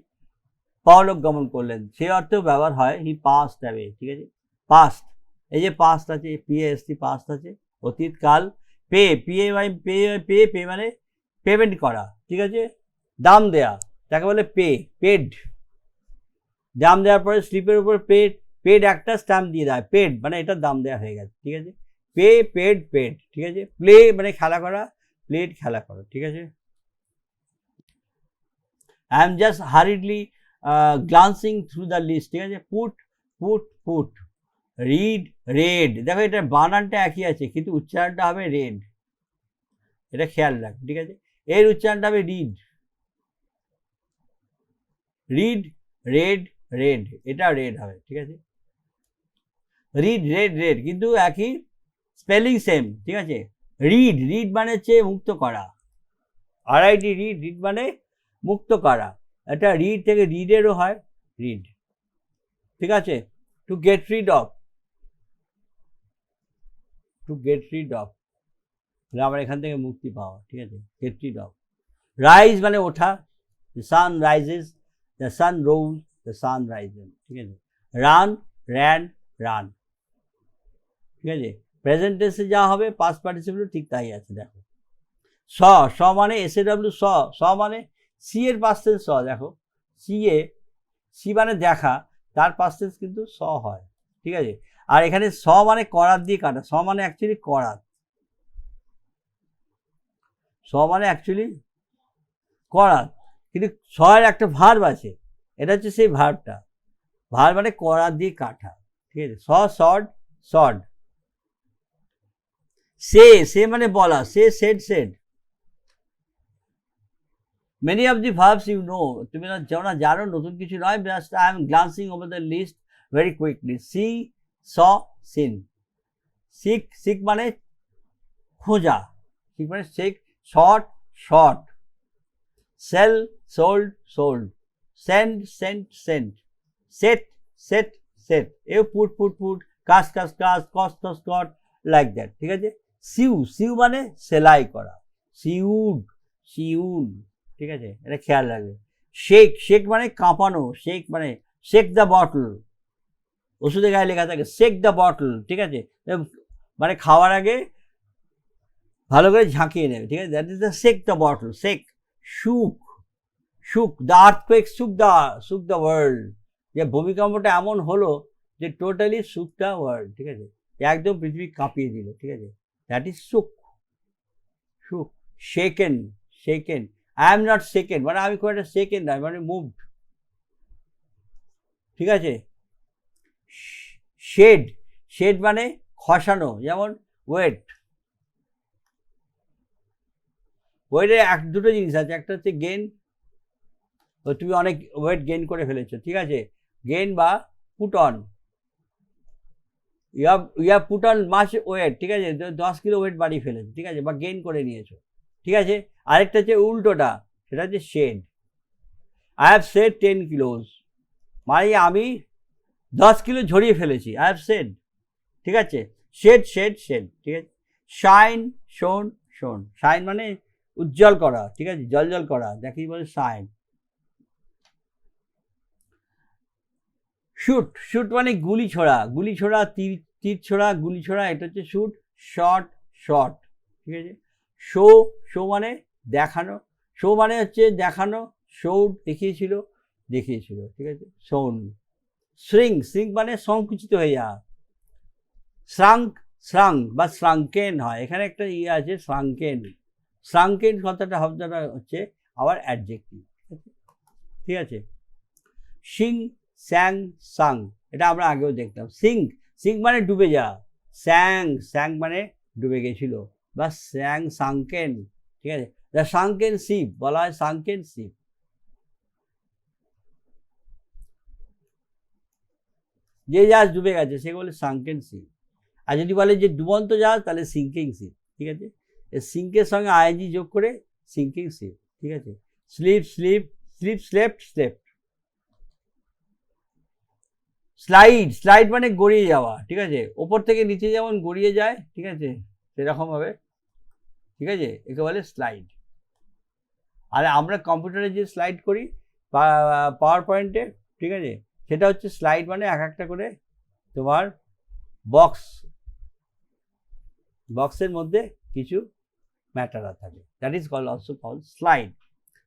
পরলোক গমন করলেন, সে অর্থেও ব্যবহার হয় হি পাসড অ্যাওয়ে, ঠিক আছে। পাস্ট, এই যে পাস্ট আছে, PAST, পাস্ট আছে, অতীতকাল। পে, পে মানে পেমেন্ট করা, ঠিক আছে, দাম দেয়া, তাকে বলে পে, পেড। দাম দেওয়ার পরে স্লিপের উপর পেড, পেড একটা স্ট্যাম্প দিয়ে দেয়, পেড মানে এটার দাম দেওয়া হয়ে গেছে, ঠিক আছে। পে, পেড, পেড, ঠিক আছে। প্লে মানে খেলা করা, প্লেড খেলা করা, ঠিক আছে। I am just hurriedly glancing through the list, ঠিক আছে। Put, put, put. Read, read, দেখো এটা বানানটা একই আছে কিন্তু উচ্চারণটা হবে রেড, এটা খেয়াল রাখো, ঠিক আছে। এর উচ্চারণটা হবে রিড, রিড, রেড, রেড, এটা রেড হবে, ঠিক আছে। রিড, রেড, রেড কিন্তু একই স্পেলিং সেম, ঠিক আছে। রিড, রিড মানে হচ্ছে মুক্ত করা, RID, রিড, রিড মানে মুক্ত করা, এটা রিড থেকে রিডেরও হয়, রিড, ঠিক আছে। To get rid of, to get rid of, আমার এখান থেকে মুক্তি পাওয়া, ঠিক আছে, গেট রিড অফ। রাইজ মানে ওঠা, the sun rises, the sun rose, the sun rises, ঠিক আছে। রান, র্যান, রান, ঠিক আছে। প্রেজেন্ট টেন্সে যা হবে পাস্ট পার্টিসিপল ঠিক তাই আছে, দেখো। স, স মানে SAW, স, স মানে সি এর পাস্ট টেন্স স, দেখো সি মানে দেখা, তার পাস্ট টেন্স কিন্তু স হয়, ঠিক আছে। আর এখানে স মানে করাত দিয়ে কাটা, স মানে অ্যাকচুয়ালি করাত, স মানে অ্যাকচুয়ালি করাত, কিন্তু স এর একটা ভার্ব আছে, এটা হচ্ছে সেই ভার্বটা, ভার্ব মানে করাত দিয়ে কাটা, ঠিক আছে। স, সড, সড। সে মানে বলা, say, said, said. Many of the verbs you know, তুমি জানো, নতুন কিছু নয়, just I am glancing over the list very quickly. See, saw, seen. Seek, seek মানে খোঁজা, seek মানে seek, short, short. Sell, sold, sold. Send, sent, sent. Set, set, set. এও put, put, put. Cast, cast, cast. Cost, cost, cost. Like that, ঠিক আছে। Sew, sew মানে সেলাই করা, sewed, sewed, ঠিক আছে, এটা খেয়াল রাখবে। শেক, শেক মানে কাঁপানো, শেক মানে শেক দ্য বটল, ওষুধের গায়ে লেখা থাকে শেক দ্য বটল, ঠিক আছে, মানে খাওয়ার আগে ভালো করে ঝাঁকিয়ে নেবে, ঠিক আছে, that is the shake the bottle. Shake, শুক, শুক, দ্য আর্থকুয়েক শুক দ্য ওয়ার্ল্ড, যে ভূমিকম্পটা এমন হলো যে টোটালি শুক দ্য ওয়ার্ল্ড, ঠিক আছে, একদম পৃথিবী কাঁপিয়ে দিল, ঠিক আছে, দ্যাট ইজ শুক, শুক। Shaken, shaken, I am not shaken মানে আমি খুব একটা shaken নয়, মানে মুভড, ঠিক আছে। শেড, শেড মানে খসানো, যেমন ওয়েট, ওয়েটের দুটো জিনিস আছে, একটা হচ্ছে গেইন, তুমি অনেক ওয়েট গেইন করে ফেলেছো, ঠিক আছে, গেইন বা put on, you have put on much weight, ঠিক আছে, 10 কিলো ওয়েট বাড়িয়ে ফেলেছো, ঠিক আছে, বা গেইন করে নিয়েছো, ঠিক আছে। আরেকটা হচ্ছে উল্টোটা, সেটা হচ্ছে shed. I have shed 10 kilos, মানে আমি 10 কিলো ঝরিয়ে ফেলেছি, আই হ্যাভ শেড, ঠিক আছে। শেড, শেড, শেড, ঠিক আছে। শাইন, শোন, শোন, শাইন মানে উজ্জ্বল করা, ঠিক আছে, জল করা, যাকে বলে শাইন। শুট, শুট মানে গুলি ছোড়া, গুলি ছোড়া, তীর ছোড়া, গুলি ছোড়া, এটা হচ্ছে শুট। শর্ট, শর্ট, ঠিক আছে। শো, শো মানে দেখানো, শো মানে হচ্ছে দেখানো, শোড দেখিয়েছিল, ঠিক আছে, শোন। শ্রিঙ্ক মানে সংকুচিত হয়ে যাওয়া। শ্রাঙ্ক বা শ্রাঙ্কেন হয়, এখানে একটা আছে শ্রাঙ্কেন কথাটা শব্দটা হচ্ছে আবার অ্যাডজেক্টিভ, ঠিক আছে। সিং, স্যাং, সাং, এটা আমরা আগেও দেখতাম। সিঙ্ক মানে ডুবে যাওয়া, স্যাং মানে ডুবে গেছিল, বা সাঙ্কেন, ঠিক আছে। দ্য সাঙ্কেন শিপ বলা হয় সাঙ্কেন শিপ। যে জাহাজ ডুবে গেছে সেকে বলে সাঙ্কেন শিপ। আর যদি বলে যে ডুবন্ত জাহাজ তাহলে সিঙ্কিং শিপ, ঠিক আছে। সিঙ্কের সঙ্গে আইএনজি যোগ করে সিঙ্কিং শিপ, ঠিক আছে। স্লেপ্ট। স্লাইড মানে গড়িয়ে যাওয়া, ঠিক আছে, ওপর থেকে নিচে যেমন গড়িয়ে যায়, ঠিক আছে, সেরকম হবে, ঠিক আছে, একে বলে স্লাইড। আর আমরা কম্পিউটারে যে স্লাইড করি পাওয়ার পয়েন্টে, ঠিক আছে, সেটা হচ্ছে স্লাইড মানে এক একটা করে তোমার বক্সের মধ্যে কিছু ম্যাটার থাকে, that is also called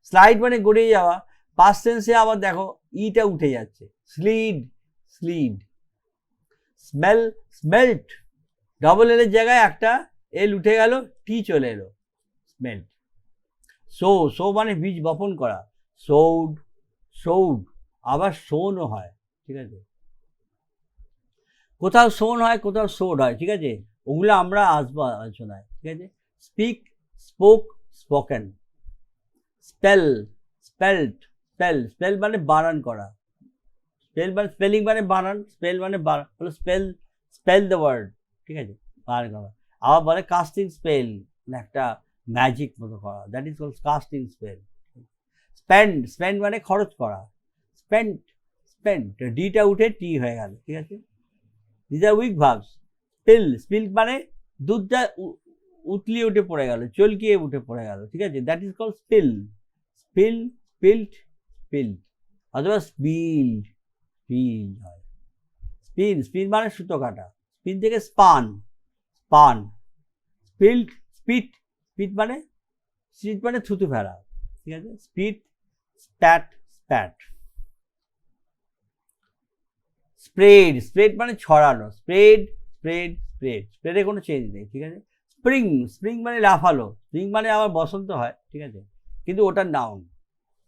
slide মানে গড়িয়ে যাওয়া। পাস্ট টেন্সে আবার দেখো ইটা উঠে যাচ্ছে, স্লিড, স্মেল্ট, ডবল এল এর জায়গায় একটা এল উঠে গেল, টি চলে এলো, স্মেল্ট। সো মানে বীজ বপন করা, সৌড, আবার সোনও হয়, ঠিক আছে, কোথাও সোন হয় কোথাও সোড হয়, ঠিক আছে, ওগুলো আমরা আসবো আলোচনায়, ঠিক আছে। স্পোকেন, স্পেল মানে বানান করা, স্পেলিং মানে বানান, স্পেল দ্য ওয়ার্ড, ঠিক আছে, বানান করা। আবার বলে কাস্টিং স্পেল, একটা ম্যাজিক মতো করা, that is called casting spell. Spend মানে খরচ করা, স্পেন্ড, ডিটা উঠে টি হয়ে গেল, ঠিক আছে। This are weak verbs. Spill মানে দুধটা উতলিয়ে উঠে পড়ে গেল, চলকিয়ে উঠে পড়ে গেল, ঠিক আছে, দ্যাট ইজ কল্ড স্পিল্ড, অথবা স্পিল্ড হয়। স্পিন মানে সুতো কাটা, স্পিন থেকে স্পান, স্পিট মানে থুতু ফেলা, ঠিক আছে, স্প্যাট। স্প্রেড মানে ছড়ানো, স্প্রেডে কোনো চেঞ্জ নেই, ঠিক আছে। স্প্রিং মানে লাফালো, স্প্রিং মানে আবার বসন্ত হয়, ঠিক আছে, কিন্তু ওটার নাউন।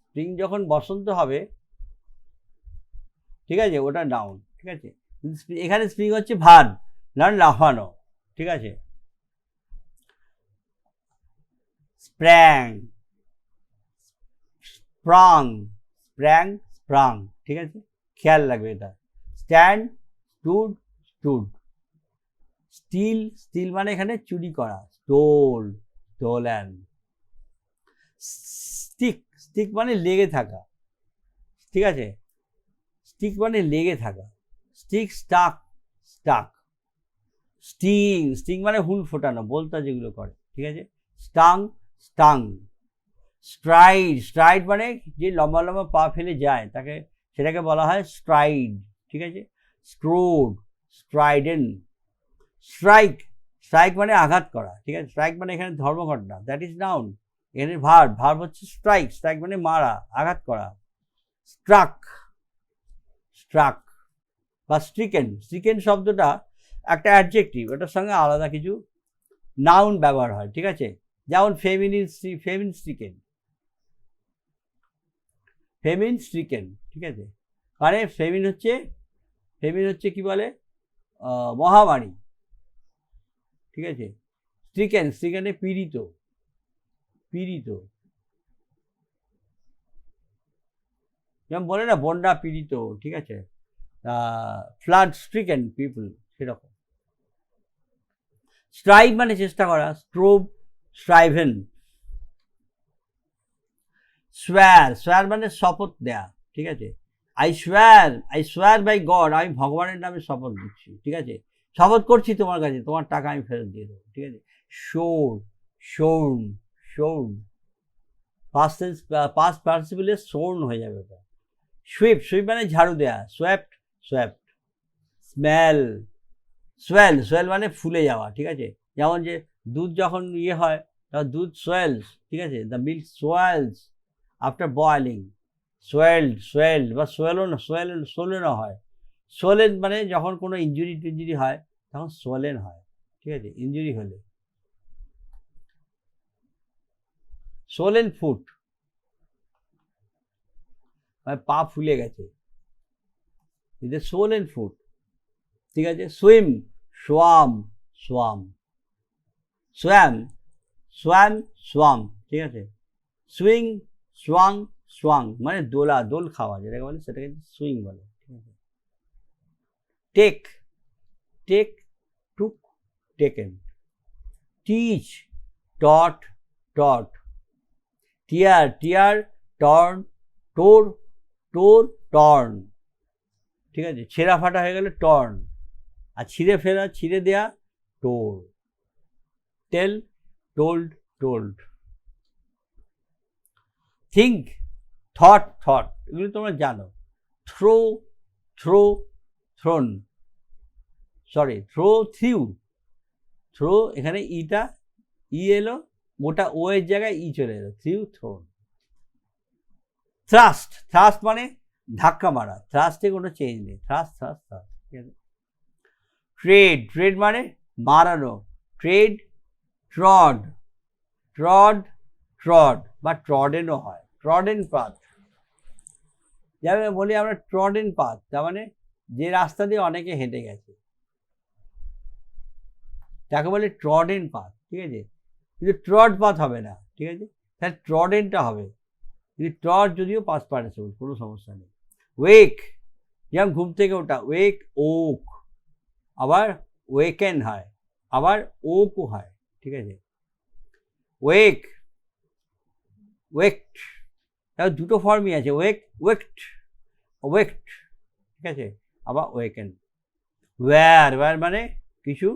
স্প্রিং যখন বসন্ত হবে, ঠিক আছে, ওটা নাউন, ঠিক আছে। এখানে স্প্রিং হচ্ছে ভার্ব, নট লাফানো, ঠিক আছে। স্প্রাং, ঠিক আছে, খেয়াল রাখবে এটা। স্টুড। স্টিল মানে এখানে চুরি করা, স্টোলেন। স্টিক মানে লেগে থাকা, ঠিক আছে, স্টিক মানে লেগে থাকা। স্টাক। স্টিং মানে হুল ফোটানো, বলতা যেগুলো করে, ঠিক আছে। স্টাং। স্ট্রাইড মানে যে লম্বা লম্বা পা ফেলে যায় সেটাকে বলা হয় স্ট্রাইড, ঠিক আছে। স্ট্রাইডেন। স্ট্রাইক মানে আঘাত করা, ঠিক আছে, স্ট্রাইক মানে এখানে ধর্মঘটনা, দ্যাট ইজ নাউন। এখানে ভার্ব হচ্ছে স্ট্রাইক মানে মারা, আঘাত করা। স্ট্রাক বা স্ট্রিকেন শব্দটা একটা অ্যাডজেক্টিভ, ওটার সঙ্গে আলাদা কিছু নাউন ব্যবহার হয়, ঠিক আছে, যেমন ফেমিন স্ট্রিকেন, ঠিক আছে, মানে ফেমিন হচ্ছে কি বলে মহামারী, ঠিক আছে। স্ট্রিকেনে পীড়িত, যেমন বলে না বন্যা পীড়িত, ঠিক আছে, ফ্লাড স্ট্রিকেন পিপল, সেরকম। স্ট্রাইভ মানে চেষ্টা করা, স্ট্রাইভেন। সোয়ার মানে শপথ দেয়া, ঠিক আছে, আই সোয়ার বাই গড, আমি ভগবানের নামে শপথ দিচ্ছি, ঠিক আছে, শপথ করছি তোমার কাছে, তোমার টাকা আমি ফেরত দিয়ে দেবো, ঠিক আছে। শোন পাস্ট পার্টিসিপলে শোন হয়ে যাবে ওটা। সুইপ মানে ঝাড়ু দেয়া, সোয়াপ্ট। সোয়েল মানে ফুলে যাওয়া, ঠিক আছে, যেমন যে দুধ যখন হয় দুধ সোয়েলস, ঠিক আছে, দ্য মিল্ক সোয়েলস আফটার বয়েলিং, সোয়েলড বা সোলেনও হয়। সোলেন মানে যখন কোনো ইঞ্জুরি হয় তখন সোলেন হয়, ঠিক আছে, ইঞ্জুরি হলে। সোলেন ফুট মানে পা ফুলে গেছে, এটা সোলেন ফুট, ঠিক আছে। সুইম, সোয়াম, সোয়াম, ঠিক আছে। সুইং, সোয়াং মানে দোল খাওয়া যেটাকে বলে সেটাকে সুইং বলে, ঠিক আছে। টেক, টুক, টেকেন। টিচ, টট, টিয়ার, টর্ন, টর্ন, ঠিক আছে। ছেঁড়া ফাটা হয়ে গেলে টর্ন, আর ছিঁড়ে দেয়া টোর। টেল, টোল্ড। থিঙ্ক, থট, এগুলো তোমরা জানো। থ্রোন, থ্রো এখানে এলো, মোটা ও এর জায়গায় চলে এলো, থ্রোন। থ্রাস্ট মানে ধাক্কা মারা, থ্রাস্টে কোনো চেঞ্জ নেই, থ্রাস্ট, ঠিক আছে। ট্রেড মানে মারানো, ট্রড বা ট্রডেনও হয়, ট্রডেন পাথ। যেমন বলি আমরা ট্রডেন পাথ, তার মানে যে রাস্তা দিয়ে অনেকে হেঁটে গেছে তাকে বলে ট্রডেন পাথ, ঠিক আছে। কিন্তু ট্রড পাথ হবে না, ঠিক আছে, তাহলে ট্রডেনটা হবে। কিন্তু ট্রড যদিও পাস্ট পার্টিসিপল, কোনো সমস্যা নেই। ওয়েক, যেমন ঘুম থেকে ওঠা, ওক, আবার ওয়েকেন হয়, আবার ওকও হয়, ঠিক আছে। ওয়েকড, তার দুটো ফর্মই আছে, ওয়েকড, ঠিক আছে, আবার ওয়েকেন। ওয়্যার মানে কিছু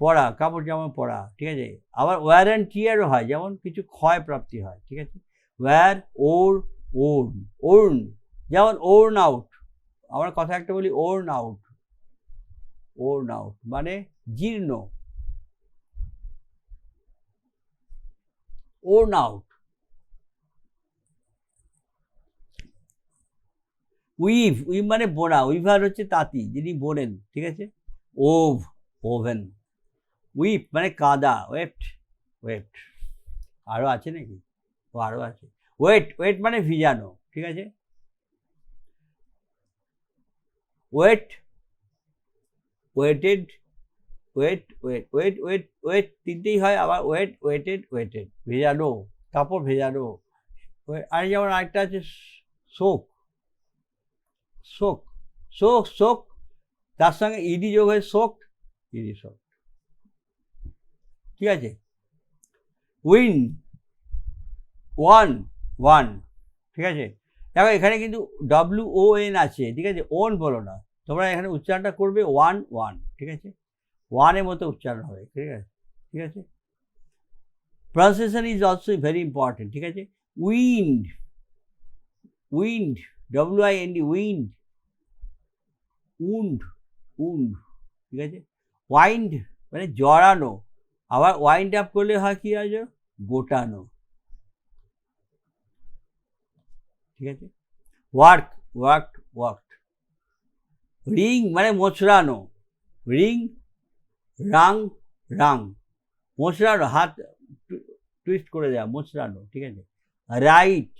পড়া, কাপড় জামা পড়া, ঠিক আছে। আবার ওয়্যার অ্যান্ড টিয়ারও হয়, যেমন কিছু ক্ষয় প্রাপ্তি হয়, ঠিক আছে। ওয়্যার, ওর্ন, যেমন ওর্ন আউট, আমরা কথা একটা বলি ওর্ন আউট মানে জীর্ণ, ওর্ন আউট। উইভ মানে বোনা, উইভার হচ্ছে তাঁতি, যিনি বোনেন, ঠিক আছে। ওভেন। উইপ মানে কাদা, ওয়েট, আরও আছে নাকি? আরও আছে। ওয়েট মানে ভিজানো, ঠিক আছে। ওয়েটেড, ওয়েট তিনটেই হয়, আবার ওয়েটেড, ভেজানো, কাপড় ভেজানো। আর যেমন আরেকটা আছে শোক, তার সঙ্গে ইডি যোগ হয়ে শোক, ঠিক আছে। ওয়ান, ঠিক আছে। দেখো এখানে কিন্তু WON আছে, ঠিক আছে, ওন বলো না তোমরা, এখানে উচ্চারণটা করবে ওয়ান, ঠিক আছে, ওয়ানের মতো উচ্চারণ হবে, ঠিক আছে, pronunciation is also very important, ঠিক আছে। উইন্ড, WIND, উন্ড, ঠিক আছে। ওয়াইন্ড মানে জড়ানো, আবার ওয়াইন্ড আপ করলে হয় কি আছে, গোটানো, ঠিক আছে। ওয়ার্কড। রিং মানে মোচড়ানো, রাং, মোচড়ানো, হাত টুইস্ট করে দেওয়া, মোচড়ানো, ঠিক আছে। Right,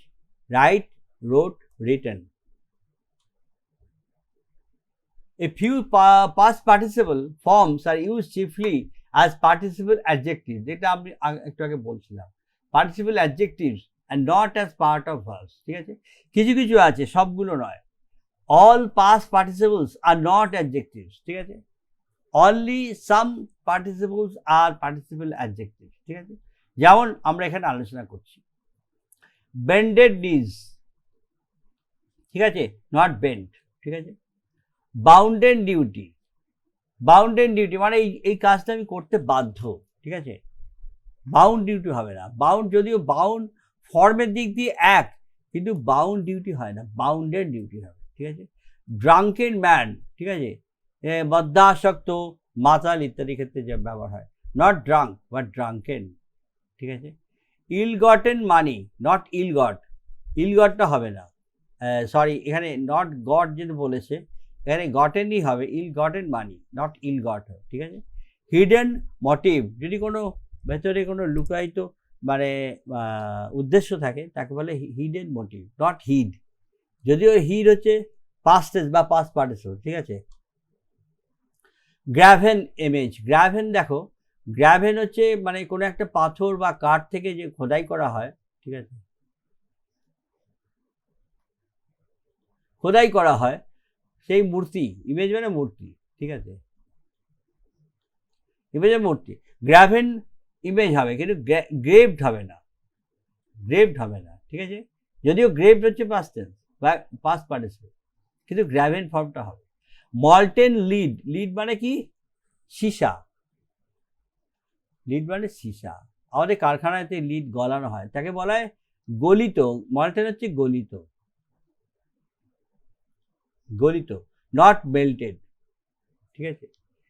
wrote, written. A few past participle forms are used chiefly as participle adjectives, যেটা আমি একটু আগে বলছিলাম, participle adjectives and not as part of verbs, ঠিক আছে। কিছু আছে, সবগুলো নয়। All past participles are not adjectives, ঠিক আছে। Only some participles are participle adjectives, ঠিক আছে। যেমন আমরা এখানে আলোচনা করছি, bended knees, ঠিক আছে, নট বেন্ট, ঠিক আছে। বাউন্ডেড ডিউটি মানে এই কাজটা আমি করতে বাধ্য, ঠিক আছে। বাউন্ড ডিউটি হবে না, যদিও বাউন্ড ফর্মের দিক দিয়ে এক, কিন্তু বাউন্ড ডিউটি হয় না, বাউন্ডেড ডিউটি হবে, ঠিক আছে। ড্রাঙ্কেন ম্যান, ঠিক আছে, মদ্যাসক্ত, মাতাল ইত্যাদি ক্ষেত্রে যে ব্যবহার হয়, নট ড্রাঙ্ক বাট ড্রাঙ্কেন, ঠিক আছে, ill gotten money, not ill got, ill গটটা হবে না, সরি এখানে নট গট যেটা বলেছে এখানে গটেনই হবে, ill gotten money not ill got, ঠিক আছে। হিডেন মোটিভ, যদি কোনো ভেতরে কোনো লুকায়িত মানে উদ্দেশ্য থাকে তাকে বলে হিডেন মোটিভ, নট হিড, যদিও হিড হচ্ছে পাস্ট টেন্স বা পাস্ট পার্টিসিপল, ঠিক আছে। গ্র্যাভেন ইমেজ, গ্র্যাভেন দেখো, গ্র্যাভেন হচ্ছে মানে কোনো একটা পাথর বা কাঠ থেকে যে খোদাই করা হয়, ঠিক আছে, খোদাই করা হয় সেই মূর্তি, ইমেজ মানে মূর্তি, ঠিক আছে, ইমেজের মূর্তি, গ্র্যাভেন ইমেজ হবে কিন্তু গ্রেভড হবে না, গ্রেভড হবে না, ঠিক আছে, যদিও গ্রেভড হচ্ছে পাস্ট টেন্স বা পাস্ট পার্টিসিপল, কিন্তু গ্র্যাভেন ফর্মটা হবে। মল্টেন লিড, লিড মানে কি, সীসা, লিড মানে সীসা, আমাদের কারখানাতে লিড গলানো হয় তাকে বলা হয় গলিত, মল্টেন হচ্ছে গলিত, গলিত, নট মেল্টেড, ঠিক আছে।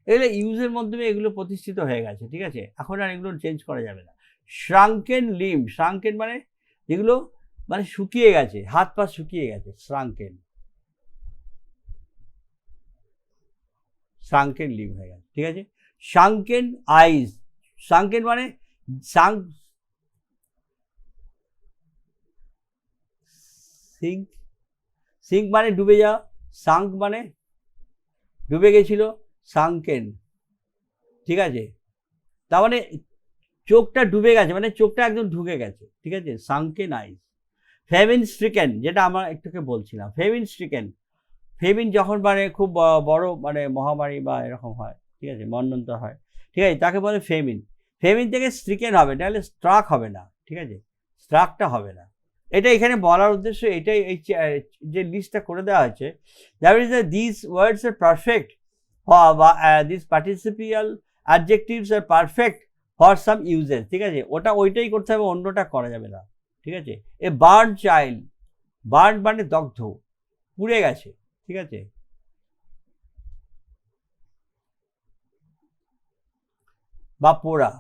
এগুলো ইউজের মাধ্যমে এগুলো প্রতিষ্ঠিত হয়ে গেছে, ঠিক আছে, এখন আর এগুলো চেঞ্জ করা যাবে না। শ্রাঙ্কেন লিম, শ্রাঙ্কেন মানে যেগুলো মানে শুকিয়ে গেছে, হাত পা শুকিয়ে গেছে, শ্রাঙ্কেন, শ্রাঙ্কেন লিম হয়ে গেছে, ঠিক আছে। শাঙ্কেন আইজ, শাঙ্কেন মানে সিঙ্ক, সিঙ্ক মানে ডুবে যাওয়া, সাঙ্ক মানে ডুবে গেছিল, সাঙ্কেন, ঠিক আছে, তার মানে চোখটা ডুবে গেছে মানে চোখটা একদম ঢুকে গেছে, ঠিক আছে, সাঙ্কেন আইজ। ফেমিন স্ট্রিকেন, যেটা আমরা একটুকে বলছিলাম, ফেমিন স্ট্রিকেন, ফেমিন যখন মানে খুব বড় মানে মহামারী বা এরকম হয়, ঠিক আছে, মন্বন্তর হয়, ঠিক আছে, তাকে বলে ফেমিন, ফেমিন থেকে স্ট্রিকেন হবে, তাহলে স্ট্রাক হবে না, ঠিক আছে, স্ট্রাকটা হবে না। এটা এখানে বলার উদ্দেশ্য এটাই, এই যে লিস্টটা করে দেওয়া হয়েছে, that is this words are perfect বা this participial adjectives are perfect for some uses, ঠিক আছে, ওটা ওইটাই করতে হবে, অন্যটা করা যাবে না, ঠিক আছে। এ বার্ন চাইল্ড, বার্ন মানে দগ্ধ, পুড়ে গেছে, ঠিক আছে, বা পোড়া,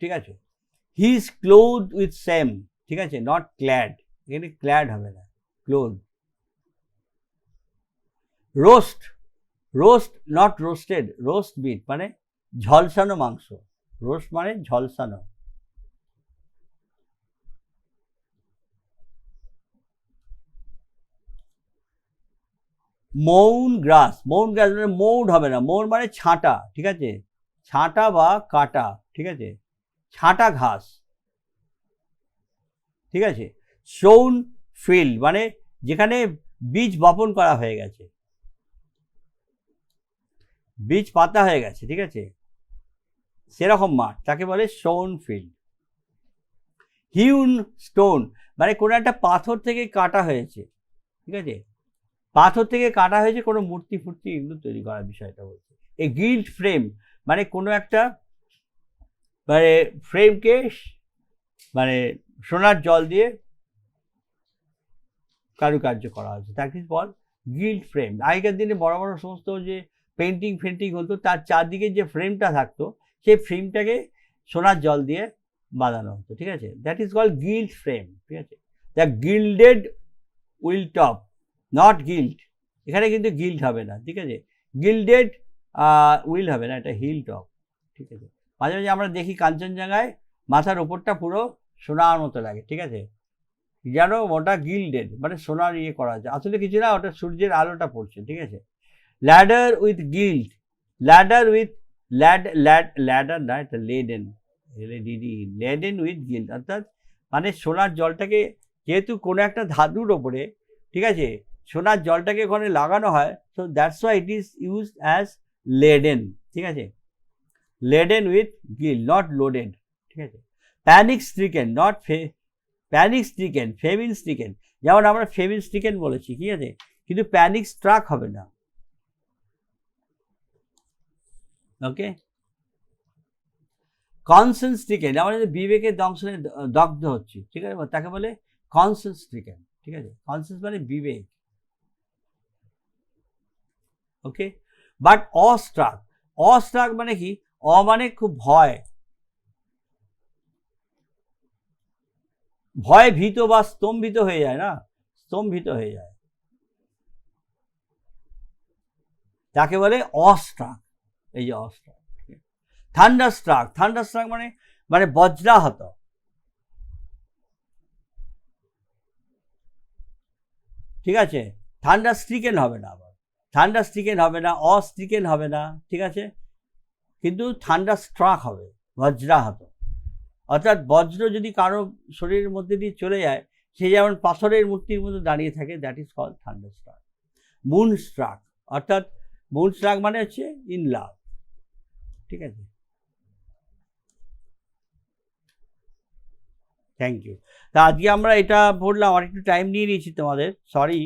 ঠিক আছে। He is cloth with same, ঠিক আছে, নট ক্ল্যাড, এখানে ক্ল্যাড হবে না, cloth. Roast, roast not roasted, roast meat মানে ঝলসানো মাংস, রোস্ট মানে ঝলসানো। মৌন গ্রাস, মৌন গ্রাস মানে মৌড হবে না, মৌন মানে ছাঁটা, ঠিক আছে, ছাঁটা বা কাটা, ঠিক আছে, ছাঁটা ঘাস, ঠিক আছে। সোন ফিল্ড মানে যেখানে বীজ বপন করা হয়ে গেছে, বীজ পাতা হয়ে গেছে, ঠিক আছে, সেরকম মাঠ তাকে বলে সোন ফিল্ড। হিউন স্টোন মানে কোনো একটা পাথর থেকে কাটা হয়েছে, ঠিক আছে, পাথর থেকে কাটা হয়েছে কোনো মূর্তি ফুর্তি এগুলো তৈরি করার বিষয়টা বলছে। এ গিল্ড ফ্রেম মানে কোনো একটা মানে ফ্রেমকে মানে সোনার জল দিয়ে কারুকার্য করা হয়েছে, তাকে বল গিল্ড ফ্রেম। আগেকার দিনে বড় বড় সমস্ত যে পেন্টিং ফেন্টিং হতো তার চারদিকে যে ফ্রেমটা থাকতো সেই ফ্রেমটাকে সোনার জল দিয়ে বাঁধানো হতো, ঠিক আছে, that is called gild frame, ঠিক আছে। The gilded will top, not gild, এখানে কিন্তু গিল্ড হবে না, ঠিক আছে, গিল্ডেড উইল হবে না, এটা হিল টপ, ঠিক আছে। মাঝে মাঝে আমরা দেখি কাঞ্চনজঙ্ঘায় মাথার ওপরটা পুরো সোনার মতো লাগে, ঠিক আছে, যেন ওটা গিল্ডেড মানে সোনার ইয়ে করা আছে, আসলে কিছু না, ওটা সূর্যের আলোটা পড়ছে, ঠিক আছে। Ladder with guild, ladder with ladder না, এটা লেডেন, লেডেন উইথ গিল্ড, অর্থাৎ মানে সোনার জলটাকে যেহেতু কোনো একটা ধাতুর ওপরে, ঠিক আছে, সোনার জলটাকে ওখানে লাগানো হয়, so that's why it is used as laden, ঠিক আছে, laden with guilt, not loaded, ঠিক আছে। Panic stricken, not panic stricken, famine stricken, যেমন আমরা ফেমিন স্ট্রিকেন বলেছি, ঠিক আছে, কিন্তু প্যানিক স্ট্রাক হবে না, ওকে। কনসেন্স স্ট্রিকেন, আমাদের বিবেকের দংশনে দগ্ধ হচ্ছে, ঠিক আছে, তাকে বলে কনসেন্স স্ট্রিকেন, ঠিক আছে, কনসেন্স মানে বিবেক, ওকে। বাট অস্ট্রাক, অস্ট্রাক মানে কি, অ মানে খুব ভয়, ভয় ভীত বা স্তম্ভিত হয়ে যায় না, স্তম্ভিত হয়ে যায়, তাকে বলে অস্ট্রাক। এই যে অস্ট্রাক। থান্ডারস্ট্রাক, থান্ডারস্ট্রাক মানে মানে বজ্রাহত। ঠিক আছে, থান্ডার স্ট্রিকেন হবে না, আবার থান্ডার স্ট্রিকেন হবে না, অস্ট্রিকেন হবে না, ঠিক আছে, কিন্তু থান্ডার স্ট্রাক হবে, বজ্রাহত। অর্থাৎ বজ্র যদি কারো শরীরের মধ্যে দিয়ে চলে যায়, সে যেমন পাথরের মূর্তির মধ্যে দাঁড়িয়ে থাকে, that is called thunder struck. Moon struck, অর্থাৎ মুন স্ট্রাক মানে হচ্ছে ইন লাভ। ঠিক আছে, থ্যাংক ইউ। তা আজকে আমরা এটা পড়লাম, অনেকটা টাইম নিয়ে নিয়েছি তোমাদের, সরি,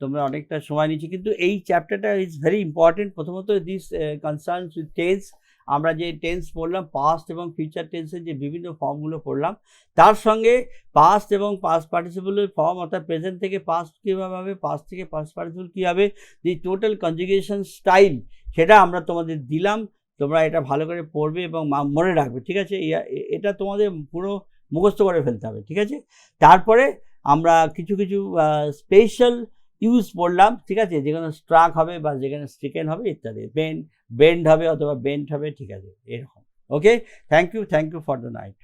তোমরা অনেকটা সময় নিয়েছি, কিন্তু এই চ্যাপ্টারটা ইজ ভেরি ইম্পর্টেন্ট। প্রথমত দিস কনসার্নস উইথ টেন্স। আমরা যে টেন্স পড়লাম, পাস্ট এবং ফিউচার টেন্সের যে বিভিন্ন ফর্মগুলো পড়লাম, তার সঙ্গে পাস্ট এবং পাস্ট পার্টিসিপলের ফর্ম, অর্থাৎ প্রেজেন্ট থেকে পাস্ট কীভাবে হবে, পাস্ট থেকে পাস্ট পার্টিসিপল কী হবে, দি টোটাল কনজুগেশন স্টাইল, সেটা আমরা তোমাদের দিলাম। তোমরা এটা ভালো করে পড়বে এবং মনে রাখবে, ঠিক আছে। এটা তোমাদের পুরো মুখস্থ করে ফেলতে হবে, ঠিক আছে। তারপরে আমরা কিছু কিছু স্পেশাল ইউজ পড়লাম, ঠিক আছে, যেখানে স্ট্রাক হবে বা যেখানে স্ট্রিকেন হবে ইত্যাদি, বেন্ড হবে অথবা বেন্ট হবে, ঠিক আছে, এরকম। Okay, thank you for the night.